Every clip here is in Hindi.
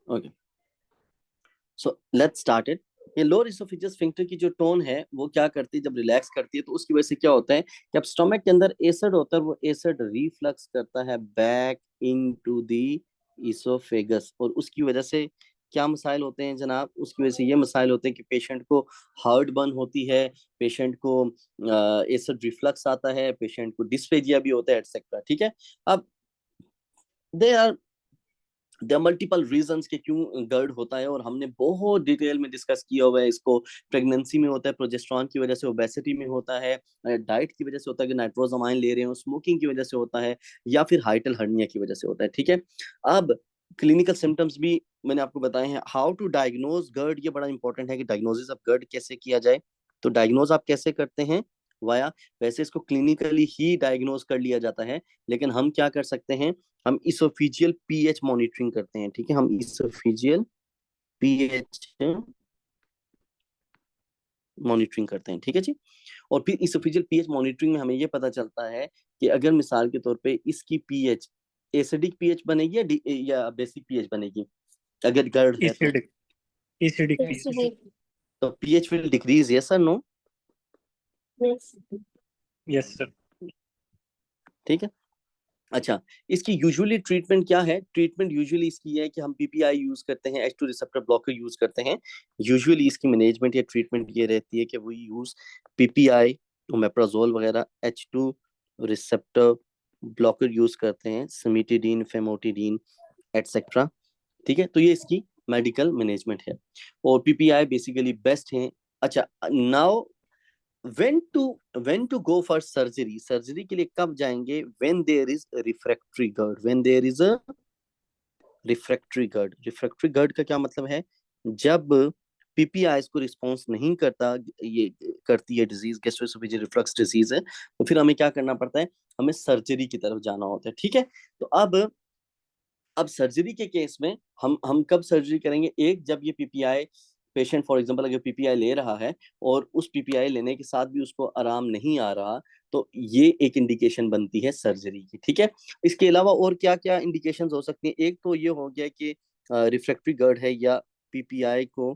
Okay, so let's start it. ये लोअर इसोफेजियस स्फिंक्टर की जो टोन है वो क्या करती है, जब रिलैक्स करती है तो उसकी वजह से क्या होता है कि अब स्टोमक के अंदर एसिड होता है, वो एसिड रिफ्लक्स करता है बैक इनटू द इसोफेगस, और उसकी वजह से क्या मसाइल होते हैं जनाब? उसकी वजह से ये मसाइल होते हैं कि पेशेंट को हार्ट बर्न होती है, पेशेंट को एसिड रिफ्लक्स आता है, पेशेंट को डिस्फेजिया भी होता है, एटसेट्रा। ठीक है, अब दे आर मल्टीपल रीजंस के क्यों गर्ड होता है, और हमने बहुत डिटेल में डिस्कस किया हुआ है इसको। प्रेगनेंसी में होता है प्रोजेस्टेरॉन की वजह से, ओबेसिटी में होता है, डाइट की वजह से होता है कि नाइट्रोजामाइन ले रहे हो, स्मोकिंग की वजह से होता है, या फिर हाइटल हर्निया की वजह से होता है। ठीक है, अब क्लिनिकल सिम्टम्स भी मैंने आपको बताए हैं। हाउ टू डायग्नोज गर्ड, ये बड़ा इंपॉर्टेंट है कि डायग्नोसिस ऑफ गर्ड कैसे किया जाए। तो डायग्नोज आप कैसे करते हैं? वाया, वैसे इसको क्लिनिकली ही डायग्नोज कर लिया जाता है, लेकिन हम क्या कर सकते हैं, हम इसोफिजियल पीएच मॉनिटरिंग करते हैं। ठीक है, हम इसोफिजियल पीएच मॉनिटरिंग करते हैं। ठीक है जी, और फिर इसोफिजियल पीएच मॉनिटरिंग में हमें ये पता चलता है कि अगर मिसाल के तौर पे इसकी पीएच एसिडिक पीएच बनेगी या बेसिक पीएच बनेगी, अगर गर्ड है तो एसिडिक, एसिडिक पीएच। तो पीएच विल डिक्रीज, यस और नो? Yes sir. ठीक है, अच्छा, इसकी यूजुअली ट्रीटमेंट क्या है? ट्रीटमेंट यूजुअली इसकी है कि हम पीपीआई यूज करते हैं, H2 रिसेप्टर ब्लॉकर यूज करते हैं। यूजुअली इसकी मैनेजमेंट या ट्रीटमेंट ये रहती है कि वो यूज पीपीआई, ओमेप्राजोल वगैरह, H2 रिसेप्टर ब्लॉकर यूज करते हैं, सिमिटिडीन, फेमोटिडीन, एटसेट्रा। ठीक है, तो ये इसकी मेडिकल मैनेजमेंट है, और पीपीआई बेसिकली बेस्ट है। अच्छा, now when to go for surgery, surgery के लिए कब जाएंगे? when there is a refractory GERD, when there is a refractory GERD। refractory GERD का क्या मतलब है? जब पीपीआई को रिस्पॉन्स नहीं करता, ये करती है डिजीज, गैस्ट्रोएसोफेजियल रिफ्लक्स डिजीज है, तो फिर हमें क्या करना पड़ता है? हमें सर्जरी की तरफ जाना होता है। ठीक है, तो अब सर्जरी के केस में हम कब सर्जरी करेंगे? एक, जब ये पीपीआई पेशेंट फॉर एग्जांपल अगर पीपीआई ले रहा है और उस पीपीआई लेने के साथ भी उसको आराम नहीं आ रहा, तो ये एक इंडिकेशन बनती है सर्जरी की। ठीक है, इसके अलावा और क्या क्या इंडिकेशंस हो सकती हैं? एक तो ये हो गया कि रिफ्रैक्टरी गर्ड है या पीपीआई को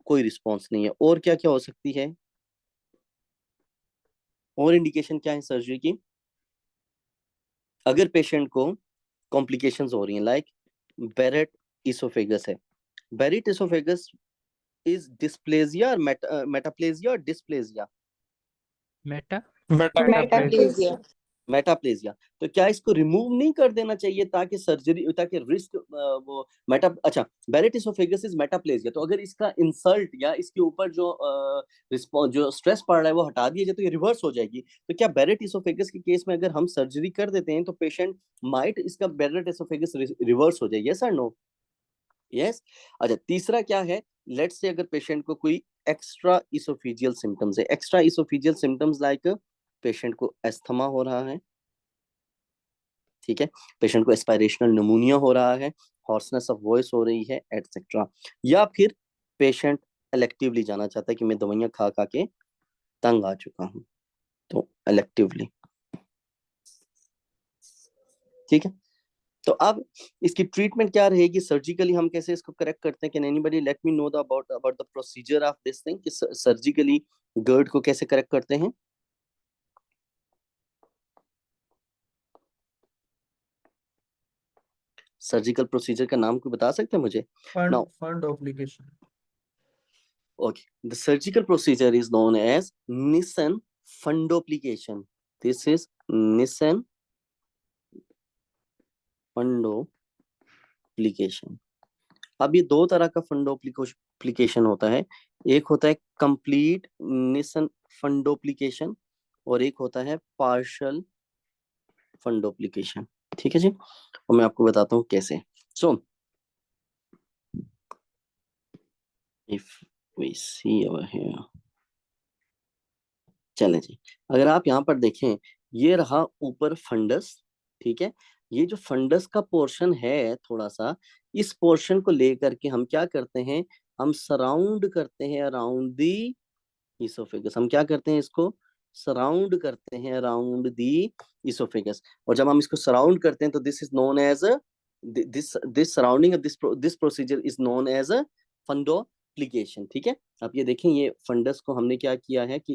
कोई रिस्पॉन्स नहीं है, और क्या क्या हो सकती है? और इंडिकेशन क्या है सर्जरी की? अगर पेशेंट को कॉम्प्लिकेशंस हो रही हैं, लाइक बेरेट इसोफेगस है। बेरेट इसोफेगस इज डिस्प्लेजिया और मेटाप्लेजिया और डिस्प्लेजिया? मेटा मेटाप्लेस। मेटाप्लेजिया। मेटाप्लेजिया, तो क्या इसको रिमूव नहीं कर देना चाहिए ताकि सर्जरी, ताकि रिस्क वो मेटा, अच्छा, बेरेट इसोफेगस इज मेटाप्लेजिया, तो अगर इसका इंसल्ट या इसके ऊपर जो रिस्पॉन्स, जो स्ट्रेस पड़ रहा है वो हटा दिया जाए तो ये रिवर्स हो जाएगी। तो क्या बेरेट इसोफेगस के केस में अगर हम सर्जरी कर देते हैं तो पेशेंट माइट इसका बेरेट इसोफेगस रिवर्स हो जाए, यस और नो? यस। अच्छा, तीसरा क्या है? लेट्स से अगर पेशेंट को कोई एक्स्ट्रा इसोफिजियल सिम्टम्स है, extra oesophageal symptoms like patient को एस्थमा हो रहा है, ठीक है, पेशेंट को एस्पायरेशनल निमोनिया हो रहा है, हॉर्सनेस ऑफ वॉइस हो रही है, एटसेट्रा, या फिर पेशेंट इलेक्टिवली जाना चाहता है कि मैं दवाइयां खा खा के तंग आ चुका हूं, तो इलेक्टिवली। ठीक है, तो अब इसकी ट्रीटमेंट क्या रहेगी? सर्जिकली हम कैसे इसको करेक्ट करते हैं? Can anybody let me know the about the procedure of this thing कि सर्जिकली गर्ड को कैसे करेक्ट करते हैं? सर्जिकल प्रोसीजर का नाम कोई बता सकते हैं मुझे? Now, fund obligation. okay, the surgical procedure is known as Nissen fundoplication. This is Nissen fundoplication. अब ये दो तरह का फंडोप्लिकेशन होता है। एक होता है कंप्लीट निसन फंडोप्लिकेशन, और एक होता है पार्शियल फंडोप्लिकेशन। ठीक है जी, और मैं आपको बताता हूँ कैसे। So if we see over here, चले जी, अगर आप यहाँ पर देखें, ये रहा ऊपर फंडस। ठीक है, ये जो फंडस का पोर्शन है थोड़ा सा, इस पोर्शन को लेकर के हम क्या करते हैं? हम सराउंड करते हैं अराउंड दी इसोफेगस। हम क्या करते हैं? इसको सराउंड करते हैं अराउंड दी इसोफेगस, और जब हम इसको सराउंड करते हैं तो this is known as this surrounding of this procedure is known as a fundoplication. ठीक है, अब ये देखें, ये फंडस को हमने क्या किया है कि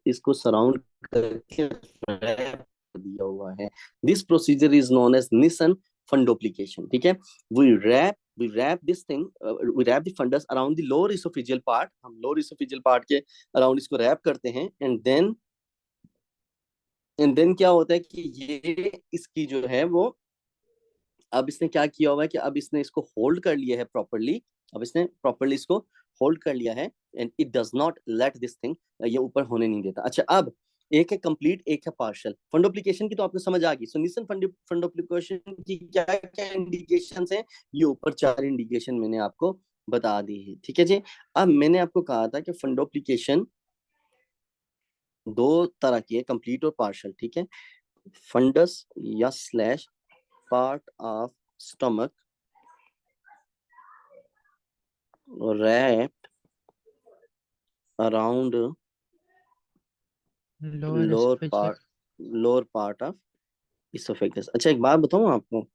इसको सराउंड करके wrap दिया हुआ है. This procedure is known as Nissen fundoplication. ठीक है, we wrap this thing, we wrap the fundus around the lower esophageal part. हम lower esophageal part के around इसको wrap करते हैं, and then क्या होता है कि ये इसकी जो है वो, अब इसने क्या किया हुआ है कि अब इसने इसको होल्ड कर लिया है प्रॉपरली. अब इसने प्रॉपरली इसको होल्ड कर लिया है, and it does not let this thing, ये ऊपर होने नहीं देता. अच्छा, अब एक है कंप्लीट, एक है पार्शियल. फंडोप्लिकेशन की तो आपको समझ आ गई. सो निसन फंडोप्लिकेशन की क्या क्या इंडिकेशंस हैं, ये ऊपर 4 इंडिकेशन मैंने आपको बता दी है. ठीक है जी. अब मैंने आपको कहा था कि फंडोप्लिकेशन 2 तरह की है, कंप्लीट और पार्शियल. ठीक है, फंडस या slash part of stomach wrapped around lower part of esophagus. अच्छा, एक बात बताऊं आपको,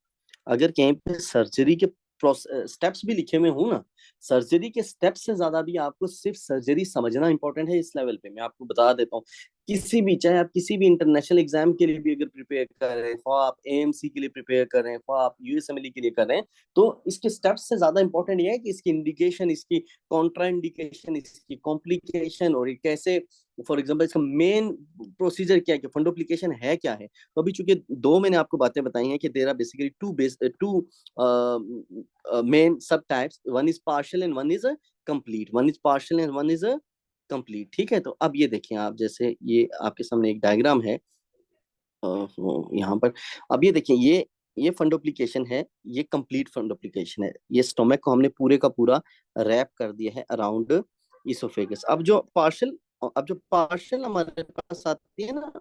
अगर कहीं पे सर्जरी के स्टेप्स भी लिखे हुए हूं ना, सर्जरी के स्टेप्स से ज्यादा भी आपको सिर्फ सर्जरी समझना इंपॉर्टेंट है. इस लेवल पे मैं आपको बता देता हूँ, किसी भी, चाहे आप किसी भी इंटरनेशनल एग्जाम के लिए भी अगर प्रिपेयर कर रहे हैं, फॉर आप एएमसी के लिए प्रिपेयर कर रहे हैं, फॉर आप यूएसएमएलई के लिए कर रहे हैं, तो इसके स्टेप्स से ज्यादा इंपॉर्टेंट ये है कि इसकी इंडिकेशन, इसकी कॉन्ट्रा इंडिकेशन, इसकी कॉम्प्लिकेशन, और ये कैसे, फॉर एग्जाम्पल इसका मेन प्रोसीजर क्या है, कि फंडोप्लिकेशन है क्या है. तो अभी चूंकि 2 मैंने आपको बातें बताई हैं कि there are basically two main subtypes. One is partial and one is a complete. One is partial and one is a complete. ठीक है, तो अब ये देखिए आप, जैसे ये आपके सामने एक डायग्राम है यहाँ पर. अब ये देखिए, ये फंडोप्लिकेशन है, ये कंप्लीट फंडोप्लिकेशन है. ये स्टोमक को हमने पूरे का पूरा रैप कर दिया है अराउंड इसोफेगस. अब जो पार्शियल हमारे पास आती है ना,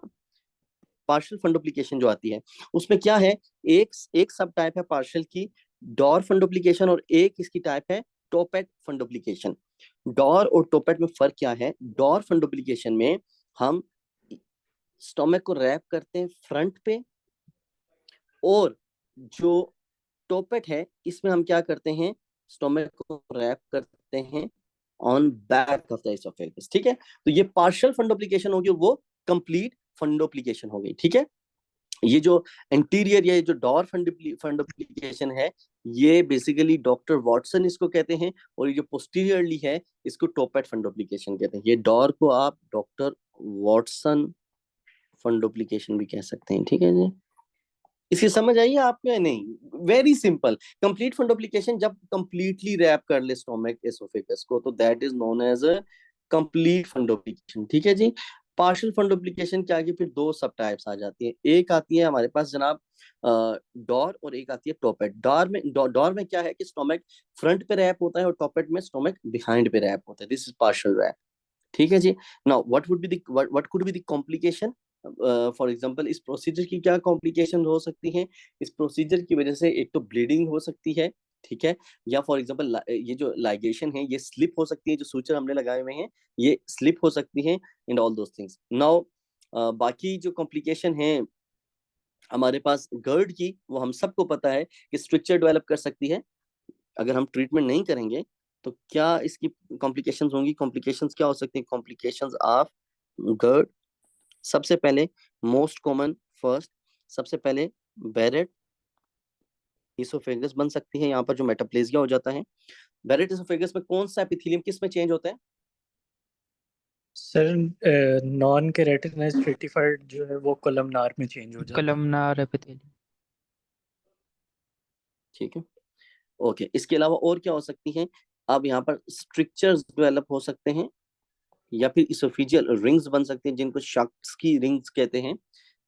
पार्शियल फंडोप्लिकेशन जो आती है, उसमें क्या है, एक सब टाइप है पार्शियल की, डॉर फंडोप्लिकेशन, और एक इसकी टाइप है टोपेट फंडोप्लिकेशन. डॉर और टोपेट में फर्क क्या है? डॉर फंडोप्लिकेशन में हम स्टोमक को रैप करते हैं फ्रंट पे, और जो टोपेट है इसमें हम क्या करते हैं, स्टोमक को रैप करते हैं on back of the oesophagus. ठीक है, तो ये पार्शियल फंडोप्लिकेशन होगी, वो कंप्लीट फंडोप्लिकेशन हो गई. ठीक है, ये जो एंटीरियर या ये जो डॉर फंडोप्लिकेशन है, ये बेसिकली डॉक्टर वॉटसन इसको कहते हैं, और ये जो पोस्टीरियरली है इसको टोपेट फंडोप्लिकेशन कहते हैं. ये डॉर को आप डॉक्टर वॉटसन फंडोप्लिकेशन भी कह सकते हैं. ठीक है जी, इसकी समझ आई है आपको या नहीं? Very simple. कंप्लीट फंडोप्लिकेशन जब कंप्लीटली रैप कर ले स्टोमक एसोफेगस को, तो that is known as a complete fundoplication. ठीक है जी. पार्शियल फंडोप्लिकेशन के आगे फिर 2 सब टाइप्स आ जाती है. एक आती है हमारे पास जनाब डॉर, और एक आती है टोपेट. डॉर में क्या है कि स्टोमक फ्रंट पे रैप होता है, और टोपेट में स्टोमक बिहाइंड पे रैप होता है. This is partial wrap. ठीक है जी. Now what could be the complication? For example, इस प्रोसीजर की क्या कॉम्प्लिकेशन हो सकती हैं? इस प्रोसीजर की वजह से एक तो ब्लीडिंग हो सकती है. ठीक है, या फॉर एग्जांपल ये जो लाइगेशन है ये स्लिप हो सकती है, जो सूचर हमने लगाए हुए हैं ये स्लिप हो सकती हैं, and all those things. Now बाकी जो कॉम्प्लिकेशन है हमारे पास गर्ड की, वो हम सबको पता है कि स्ट्रक्चर डेवलप कर सकती है. अगर हम ट्रीटमेंट नहीं करेंगे तो क्या इसकी कॉम्प्लिकेशंस होंगी? कॉम्प्लिकेशंस क्या हो सकती हैं? कॉम्प्लिकेशंस ऑफ गर्ड, सबसे पहले मोस्ट कॉमन फर्स्ट, सबसे पहले बैरेट इसोफेगस बन सकती है. यहाँ पर जो मेटाप्लेजिया हो जाता है, बैरेट इसोफेगस में कौन सा एपिथेलियम किस में चेंज होता है? सर नॉन केराटिनाइज्ड स्ट्रेटिफाइड जो है वो कॉलमनार में चेंज हो जाता है. Columnar epithelium. ठीक है, ओके. इसके अलावा और क्या हो सकती है? अब यहाँ पर स्ट्रक्चर्स डेवलप हो सकते हैं, या फिर इसोफिजियल रिंग्स बन सकते हैं, जिनको शक्स की रिंग्स कहते हैं.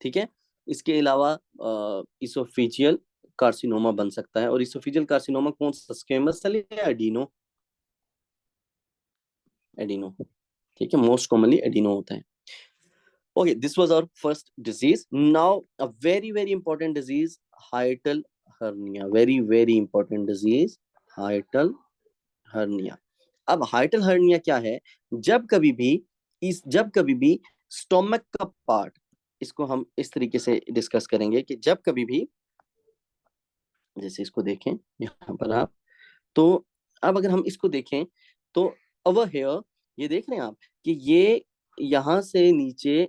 ठीक है, इसके अलावा इसोफिजियल कार्सिनोमा बन सकता है. और इसोफिजियल कार्सिनोमा कौन सा, स्क्वेमस सेल या एडिनो? एडिनो. ठीक है, मोस्ट कॉमनली एडिनो होता है. Okay, this was our first disease. Now a very very important disease, hiatal hernia. Very very important disease, hiatal hernia. अब हाइटल हर्निया क्या है? जब कभी भी स्टोमक का पार्ट, इसको हम इस तरीके से डिस्कस करेंगे कि जब कभी भी जैसे इसको देखें यहाँ पर आप, तो अब अगर हम इसको देखें तो ओवर हेयर, ये देख रहे हैं आप कि ये यहाँ से नीचे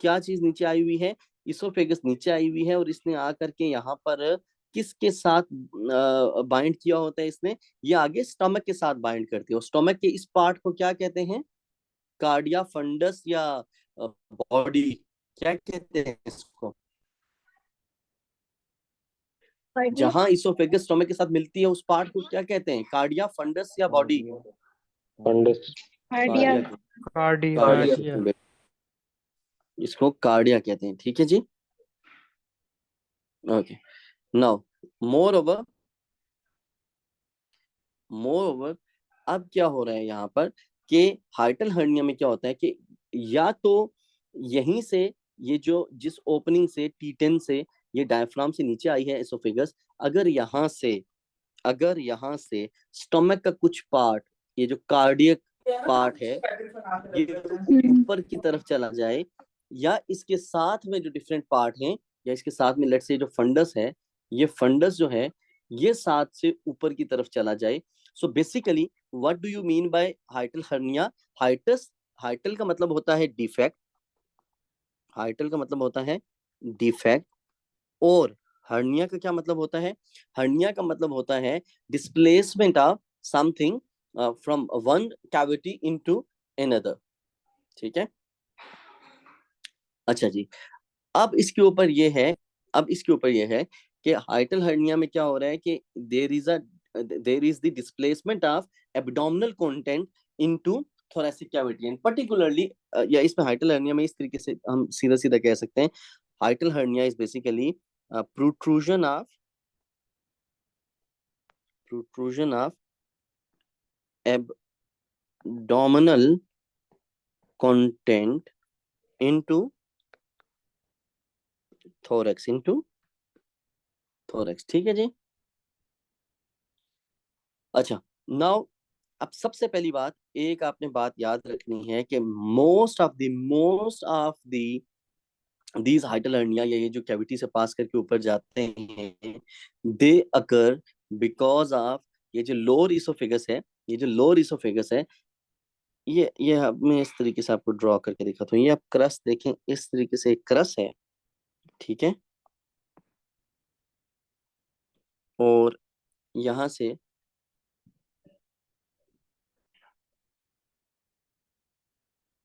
क्या चीज नीचे आई हुई है, इसोफेगस नीचे आई हुई है, और इसने आकर के यहाँ पर किसके साथ बाइंड किया होता है इसने, ये आगे स्टमक के साथ बाइंड करती है, और स्टमक के इस पार्ट को क्या कहते हैं, कार्डिया फंडस या बॉडी, क्या कहते हैं इसको, कार्डिया। जहां इसोफेगस स्टोमक के साथ मिलती है उस पार्ट को क्या कहते हैं, कार्डिया फंडस या body, fundus. Cardia. Cardia, cardia. Cardia, इसको कार्डिया कहते हैं, ठीक है जी। Okay, now moreover, moreover, अब क्या हो रहा है यहाँ पर कि हाइटल हर्निया में क्या होता है कि या तो यहीं से, ये जो जिस ओपनिंग से T10 से ये डायफ्राम से नीचे आई है एसोफेगस, अगर यहाँ से, अगर यहाँ से स्टोमक का कुछ पार्ट, ये जो कार्डियक पार्ट है, ये ऊपर की तरफ चला जाए, या इसके साथ में जो डिफरेंट पार्ट हैं, या इसके साथ में लेट्स से जो फंडस है, ये फंडस जो है ये साथ से ऊपर की तरफ चला जाए, so basically what do you mean bye हाइटल hernia. Hiatus, हाइटल का मतलब होता है डिफेक्ट, हाइटल का मतलब होता है डिफेक्ट, और हर्निया का क्या मतलब होता है, हर्निया का मतलब होता है displacement of something from one cavity into another, ठीक है। अच्छा जी, अब इसके ऊपर ये है, अब इसके ऊपर ये है कि हाइटल हर्निया में क्या हो रहा है कि there is the displacement of abdominal content into thoracic cavity and particularly, या इसमें हाइटल हर्निया में इस तरीके से हम सीधा सीधा कह सकते हैं, hiatal hernia is basically protrusion of, protrusion of abdominal content into thorax, into thorax, ठीक है जी। अच्छा, नाउ अब सबसे पहली बात, एक आपने बात याद रखनी है कि most of the these हाइटल hernia, या ये जो कैविटी से पास करके ऊपर जाते हैं, दे अकर बिकॉज ऑफ, ये जो लोअर इसोफेगस है, ये जो लोअर इसोफेगस है, ये अब मैं इस तरीके से आपको ड्रॉ करके दिखाता हूँ, ये आप क्रस देखें, इस तरीके से एक क्रस है, ठीक है, और यहाँ से,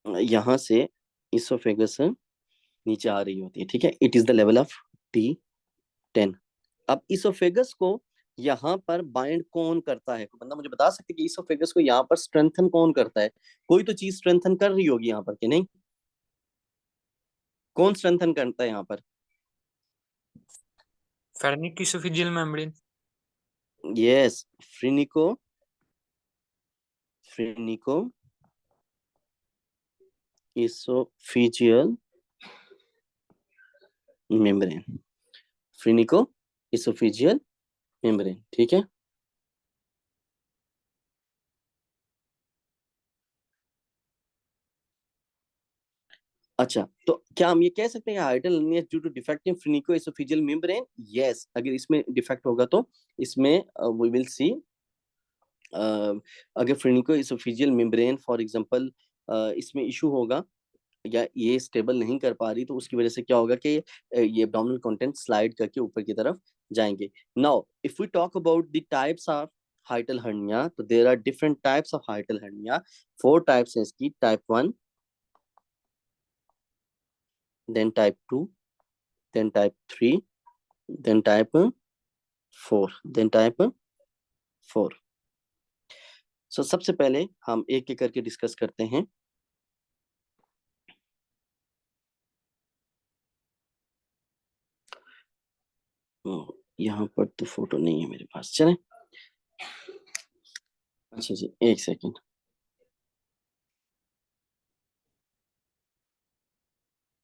यहाँ से इसोफेगस नीचे आ रही होती है, ठीक है, it is the level of T10। अब इसोफेगस को यहाँ पर बाइंड कौन करता है, कोई बंदा मुझे बता सकते कि इसोफेगस को यहाँ पर स्ट्रेंथन कौन करता है, कोई तो चीज स्ट्रेंथन कर रही होगी यहाँ पर कि नहीं, कौन स्ट्रेंथन करता है यहाँ पर, Pharyngoesophageal membrane. Yes, phrenico, phrenicoesophageal membrane, phrenicoesophageal membrane, ठीक है। अच्छा, तो क्या हम ये कह सकते हैं hiatal illness due to defect in phrenicoesophageal membrane, yes, अगर इसमें डिफेक्ट होगा तो इसमें वी विल सी, अगर फ्रीनिको एसोफेजियल मेम्ब्रेन फॉर एग्जांपल इसमें इशू होगा, या ये स्टेबल नहीं कर पा रही, तो उसकी वजह से क्या होगा कि ये एब्डोमिनल कंटेंट स्लाइड करके ऊपर की तरफ जाएंगे। Now if we talk about the types of hiatal hernia, तो there are different types of hiatal hernia, 4 types हैं इसकी, type 1, then type 2, then type 3, then type 4, then type 4। So सबसे पहले हम एक एक करके डिस्कस करते हैं। यहाँ पर तो फोटो नहीं है मेरे पास, चले, अच्छा जी, एक सेकेंड,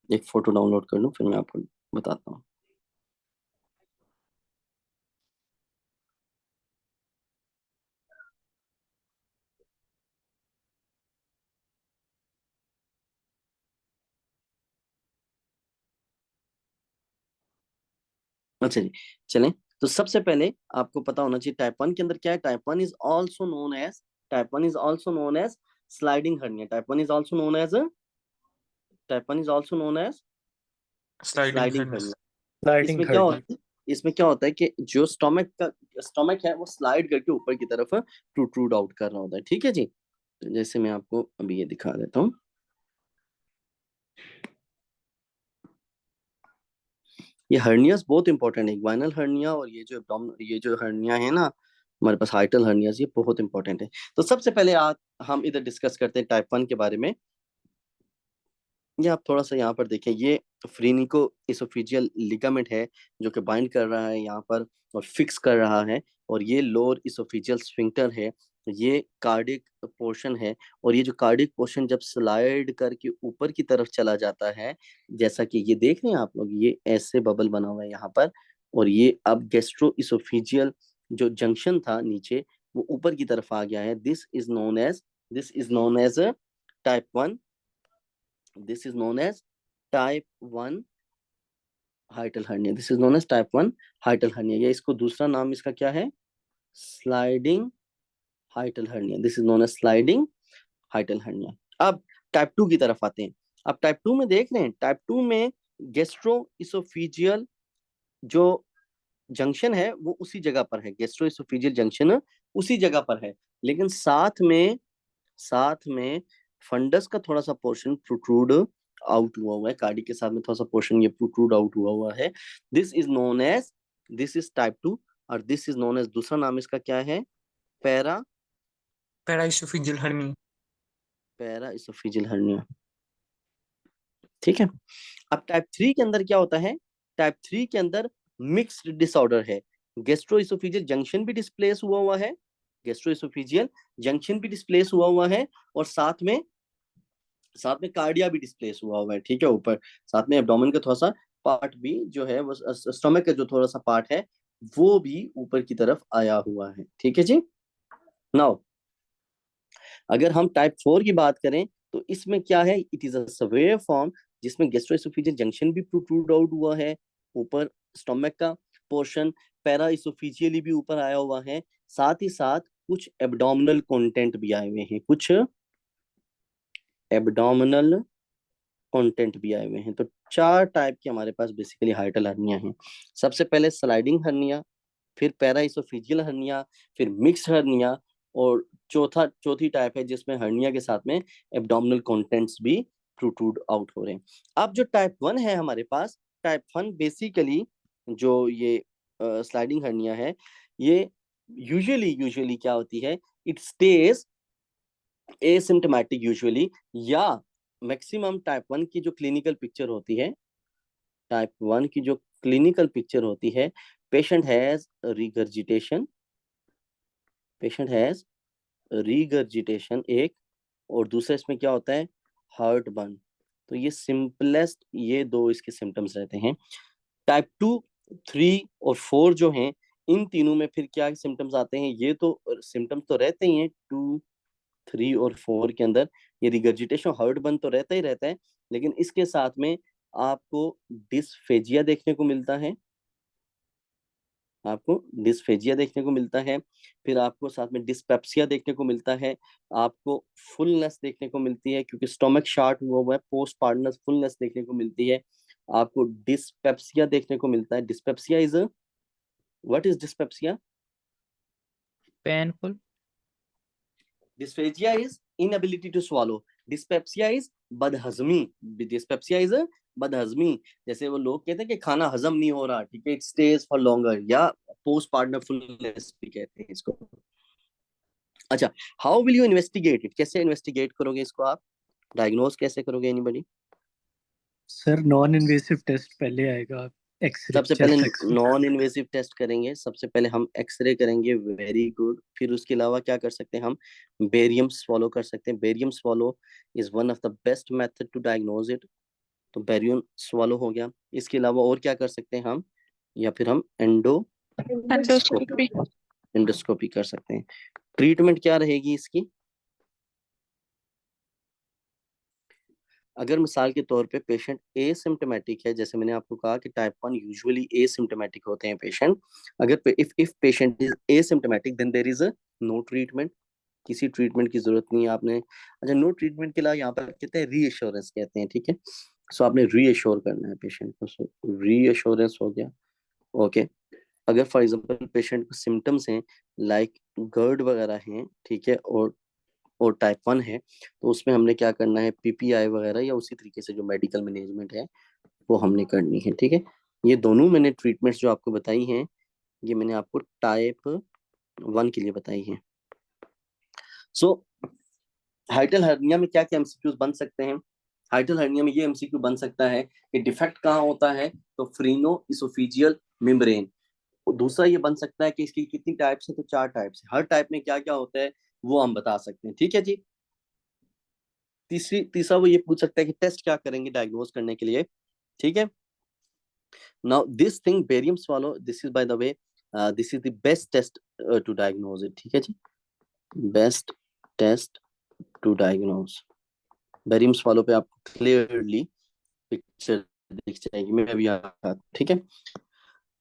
एक फोटो डाउनलोड कर लूँ फिर मैं आपको बताता हूँ। अच्छा जी, चलें, तो सबसे पहले आपको पता होना चाहिए टाइप 1 के अंदर क्या है। Type 1 is also known as sliding hernia. Type 1 is also known as sliding sliding hernia. Hernia. Sliding इसमें क्या हर्निया। होता है, इसमें क्या होता है कि जो स्टोमक है वो स्लाइड करके ऊपर की तरफ प्रोट्रूड आउट कर रहा होता है। ठीक है जी। तो जैसे मैं आपको अभी ये दिखा देता हूँ। ये हर्नियास बहुत इंपॉर्टेंट है, इग्वाइनल हर्निया और ये जो हर्निया है ना हमारे पास हाइटल हर्नियास, ये बहुत इंपॉर्टेंट है। तो सबसे पहले हम इधर डिस्कस करते हैं टाइप 1 के बारे में। ये आप थोड़ा सा यहाँ पर देखें, ये फ्रीनिको इसोफिजियल लिगामेंट है जो कि बाइंड कर रहा है यहाँ पर और फिक्स कर रहा है। और ये लोअर इसोफिजियल स्फिंक्टर है, ये कार्डिक पोर्शन है। और ये जो कार्डिक पोर्शन जब स्लाइड करके ऊपर की तरफ चला जाता है, जैसा कि ये देख रहे हैं आप लोग, ये ऐसे बबल बना हुआ है यहाँ पर। और ये अब गैस्ट्रो इसोफिजियल जो जंक्शन था नीचे, वो ऊपर की तरफ आ गया है। This is known as type 1। This is known as type 1 hiatal hernia. This is known as type 1 hiatal hernia, या इसको दूसरा नाम इसका क्या है, sliding hiatal hernia. This is known as sliding hiatal hernia. अब टाइप 2 की तरफ आते हैं। अब टाइप 2 में देख रहे हैं, टाइप 2 में गेस्ट्रो इसोफिजियल जो जंक्शन है वो उसी जगह पर है, गेस्ट्रो इसोफिजियल जंक्शन उसी जगह पर है, लेकिन साथ में फंडस का थोड़ा सा पोर्शन प्रोट्रूड आउट हुआ है। कार्डिक के साथ में थोड़ा सा पोर्शन ये प्रोट्रूड आउट हुआ है। This is type 2। और दिस इज नोन एज, दूसरा नाम इसका क्या है, पैराइसोफिजियल हर्निया। Para oesophageal hernia. ठीक है। अब टाइप 3 के अंदर क्या होता है, टाइप 3 के अंदर मिक्स्ड डिसऑर्डर है। गेस्ट्रो इसोफिजियल जंक्शन भी डिस्प्लेस हुआ है, गेस्ट्रो इसोफिजियल जंक्शन भी डिस्प्लेस हुआ है, और साथ में कार्डिया भी डिस्प्लेस हुआ है। ठीक है, ऊपर साथ में एब्डोमेन का थोड़ा सा पार्ट भी जो है, वो स्टमक का जो थोड़ा सा पार्ट है वो भी ऊपर की तरफ आया हुआ है। ठीक है जी। नाउ अगर हम टाइप 4 की बात करें तो इसमें क्या है, it is a severe form जिसमें गैस्ट्रोएसोफेजियल जंक्शन भी प्रोट्रूड आउट हुआ है, ऊपर स्टमक का पोर्शन पैरा इसोफिजियली भी ऊपर आया हुआ है, साथ ही साथ कुछ एब्डोमिनल कंटेंट भी आए हुए हैं, कुछ एब्डोमिनल कंटेंट भी आए हुए हैं। तो 4 टाइप के हमारे पास बेसिकली हाइटल हर्निया हैं। सबसे पहले स्लाइडिंग हर्निया, फिर पैराइसोफिजियल हर्निया, फिर मिक्स हर्निया, और चौथी टाइप है जिसमें हर्निया के साथ में एब्डोमिनल कंटेंट्स भी प्रोट्रूड आउट हो रहे हैं। अब जो टाइप 1 है हमारे पास, टाइप 1 बेसिकली जो ये स्लाइडिंग हर्निया है, ये यूजुअली क्या होती है, इट स्टेज एसिम्प्टोमेटिक यूजुअली, या मैक्सिमम टाइप 1 की जो क्लिनिकल पिक्चर होती है, टाइप 1 की जो क्लिनिकल पिक्चर होती है, पेशेंट हैज रिगर्जिटेशन, एक, और दूसरा इसमें क्या होता है, हार्ट बर्न। तो ये सिंपलेस्ट ये दो इसके सिम्टम्स रहते हैं। टाइप 2, 3 और 4 जो हैं, इन तीनों में फिर क्या सिम्टम्स आते हैं, ये तो सिम्टम्स तो रहते ही हैं 2, 3 और 4 के अंदर, ये रिगर्जिटेशन हार्ट बर्न तो रहता ही रहता है, लेकिन इसके साथ में आपको डिस्फेजिया देखने को मिलता है, फिर आपको साथ में डिस्पेप्सिया देखने को मिलता है, आपको फुलनेस देखने को मिलती है क्योंकि स्टोमक शार्ट हुआ है, पोस्ट पार्टनर फुलनेस देखने को मिलती है, आपको डिस्पेप्सिया देखने को मिलता है। Dyspepsia is, what is dyspepsia? Painful. Dysphagia is inability to swallow, dyspepsia is बदहजमी। डिस्पेप्सिया इज बदहजमी, जैसे वो लोग कहते हैं कि खाना हजम नहीं हो रहा, ठीक है, इट स्टेज फॉर लॉन्गर, या पोस्ट पार्टनर फुलनेस भी कहते हैं इसको। अच्छा, how will you investigate it, कैसे इन्वेस्टिगेट करोगे इसको आप, डायग्नोज कैसे करोगे anybody? Sir non invasive test पहले आएगा, एक्सरे, सबसे पहले chest x ray. Non invasive test करेंगे, सबसे पहले हम एक्सरे करेंगे, वेरी गुड। फिर उसके अलावा क्या कर सकते हैं हम, बेरियम स्वॉलो कर सकते हैं। Barium swallow is one of the best method to diagnose it, तो बेरियम स्वॉलो हो गया। इसके अलावा और क्या कर सकते हैं हम, या फिर हम एंडोस्कोपी। एंडोस्कोपी कर सकते हैं। ट्रीटमेंट क्या रहेगी इसकी, अगर मिसाल के तौर पे पेशेंट एसिम्टोमेटिक है, जैसे मैंने आपको कहा कि टाइप 1 यूजुअली एसिम्टोमेटिक होते हैं पेशेंट, अगर if patient is asymptomatic then there is a no treatment, किसी ट्रीटमेंट की जरूरत नहीं है आपने। अच्छा, नो ट्रीटमेंट के लिए यहाँ पर कहते हैं रीअश्योरेंस कहते हैं, ठीक है। सो आपने रीअश्योर करना है पेशेंट को, सो रीअश्योरेंस हो गया, ओके। अगर फॉर एग्जांपल पेशेंट को सिम्टम्स हैं लाइक गर्ड वगैरह हैं, ठीक है, और टाइप 1 है, तो उसमें हमने क्या करना है, पीपीआई वगैरह या उसी तरीके से जो मेडिकल मैनेजमेंट है वो हमने करनी है, ठीक है। ये दोनों मैंने ट्रीटमेंट्स जो आपको बताई हैं, ये मैंने आपको टाइप 1 के लिए बताई हैं। सो हाइटल हर्निया में क्या क्या एमसीक्यूज बन सकते हैं? हाइटल हर्निया में ये एमसीक्यू बन सकता है कि डिफेक्ट कहाँ होता है, तो फ्रीनो इसोफिजियल मेम्ब्रेन। दूसरा ये बन सकता है कि इसकी कितनी टाइप्स है, तो 4 टाइप्स है, हर टाइप में क्या क्या होता है वो हम बता सकते हैं, ठीक है जी। तीसरा वो ये पूछ सकता है कि टेस्ट क्या करेंगे डायग्नोज करने के लिए, ठीक है। Now this thing barium swallow, this is by the way, this is the best test to diagnose it, ठीक है जी। Best test to diagnose barium swallow पे आपको क्लियरली पिक्चर दिख जाएगी, मैं अभी यहाँ, ठीक है।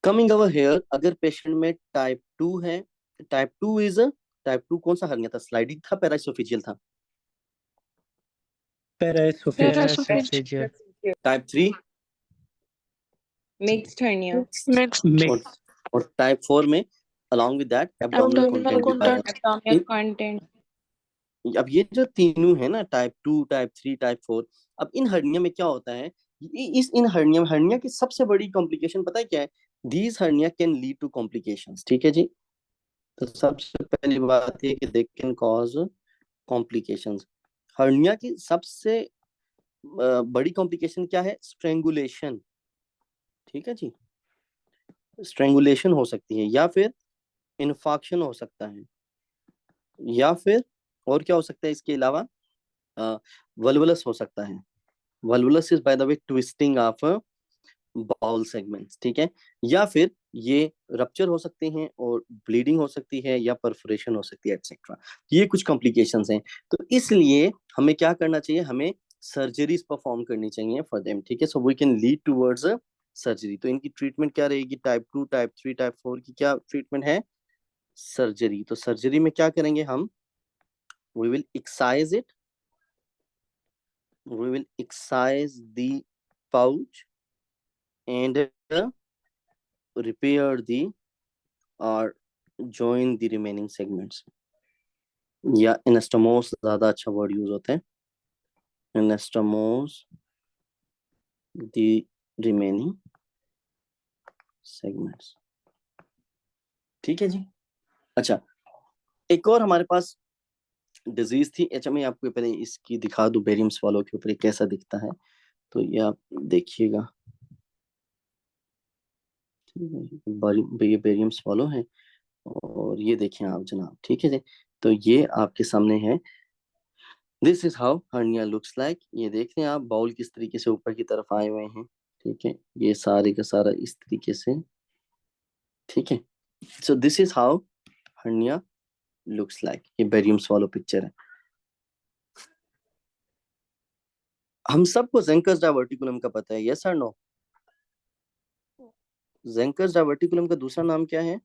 कमिंग ओवर हेयर, अगर पेशेंट में टाइप 2 है, टाइप 2 कौन सा हर्निया था, स्लाइडिंग था, पैराइसोफिजियल था? Paraesophageal. Type 3 Mixed hernia. Mixed और टाइप 4 में along with that abdominal abdominal content भी पाया content. जाता Abdominal है। content. अब ये जो तीनों है ना, टाइप 2, टाइप 3, टाइप 4, अब इन हर्निया में क्या होता है, इन हर्निया की सबसे बड़ी कॉम्प्लिकेशन पता है क्या है? These hernia can lead to complications, ठीक है जी। तो सबसे पहली बात है कि they can cause complications. Hernia की सबसे बड़ी कॉम्प्लिकेशन क्या है? स्ट्रेंगुलेशन, ठीक है जी। स्ट्रेंगुलेशन हो सकती है, या फिर इन्फाक्शन हो सकता है, या फिर और क्या हो सकता है इसके अलावा, वल्वुलस हो सकता है। Volvulus is by the way twisting of bowel segments, ठीक है। या फिर ये रप्चर हो सकते हैं और ब्लीडिंग हो सकती है या परफोरेशन हो सकती है एटसेट्रा। ये कुछ कॉम्प्लिकेशंस हैं, तो इसलिए हमें क्या करना चाहिए, हमें सर्जरीज परफॉर्म करनी चाहिए फॉर देम, ठीक है। So we can lead towards surgery. तो इनकी ट्रीटमेंट क्या रहेगी? टाइप 2, टाइप 3, टाइप 4 की क्या ट्रीटमेंट है? सर्जरी। तो सर्जरी में क्या करेंगे हम? We will excise it, we will excise the pouch and repair the or join the remaining segments, या एनास्टोमोस ज्यादा अच्छा वर्ड यूज होता है, एनास्टोमोस the remaining segments, ठीक है जी। अच्छा, एक और हमारे पास डिजीज थी। अच्छा, मैं आपको पहले इसकी दिखा दूं, बेरियम स्वालो के ऊपर ये कैसा दिखता है, तो ये आप देखिएगा, ये बेरियम स्वालो है, और ये देखें आप जनाब, ठीक है जी। तो ये आपके सामने है, this is how hernia looks like. ये देख रहे हैं आप, बाउल किस तरीके से ऊपर की तरफ आए हुए हैं, ठीक है, ये सारे का सारा इस तरीके से, ठीक है। So this is how hernia looks like. ये बेरियम स्वालो पिक्चर है। हम सबको ज़ेंकर्स डायवर्टिकुलम का पता है, यस और नो? ज़ेंकर्स डायवर्टिकुलम का दूसरा नाम क्या है?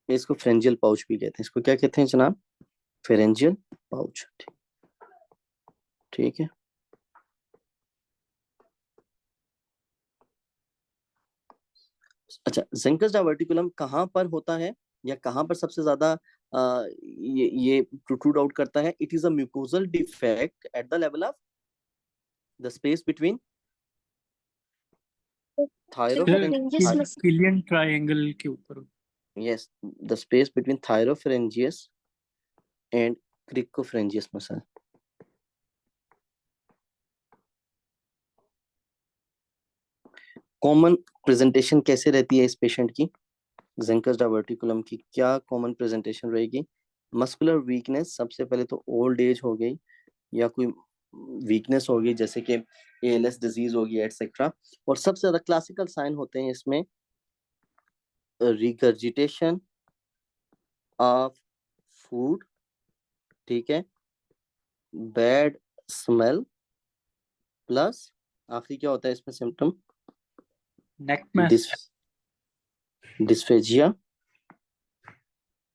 इसको फ्रेंजियल पाउच भी कहते हैं। इसको क्या कहते हैं जनाब? फेरेंजियल पाउच, ठीक है। अच्छा, ज़ेंकर्स डायवर्टिकुलम कहाँ पर होता है, या कहाँ पर सबसे ज्यादा ये प्रोट्रूड आउट करता है? It is a mucosal defect at the level of the space between thyropharyngeus, Killian triangle के ऊपर। Yes, the space between thyropharyngeus and cricopharyngeus muscle. Common presentation कैसे रहती है इस पेशेंट की? ज़ेंकर्स डायवर्टिकुलम की क्या कॉमन प्रेजेंटेशन रहेगी? मस्कुलर वीकनेस, सबसे पहले तो ओल्ड एज हो गई, या कोई वीकनेस होगी जैसे कि एएलएस डिजीज होगी एटसेट्रा। और सबसे ज्यादा क्लासिकल साइन होते हैं इसमें रिगर्जिटेशन ऑफ फूड ठीक है, बैड स्मेल प्लस आखिरी क्या होता है इसमें symptom, neck mass, dysphagia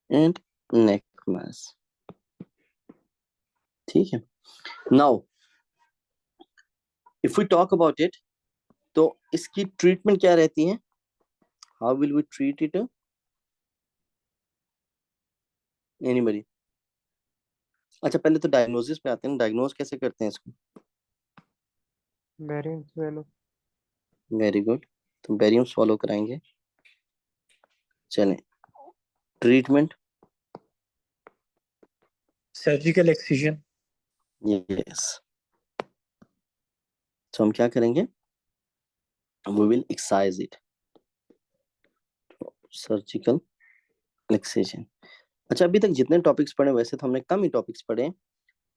and neck mass. ठीक है, now if we talk about it, तो इसकी ट्रीटमेंट क्या रहती है, how will we treat it, anybody? अच्छा पहले तो डायग्नोसिस पे आते हैं, डायग्नोज कैसे करते हैं इसको? Barium swallow। वेरी गुड, तो बेरियम फॉलो कराएंगे। चलें, ट्रीटमेंट, सर्जिकल एक्सिजन, यस, तो हम क्या करेंगे, we will excise it, surgical excision. अच्छा अभी तक जितने टॉपिक्स पढ़े वैसे तो हमने कम ही टॉपिक्स पढ़े हैं।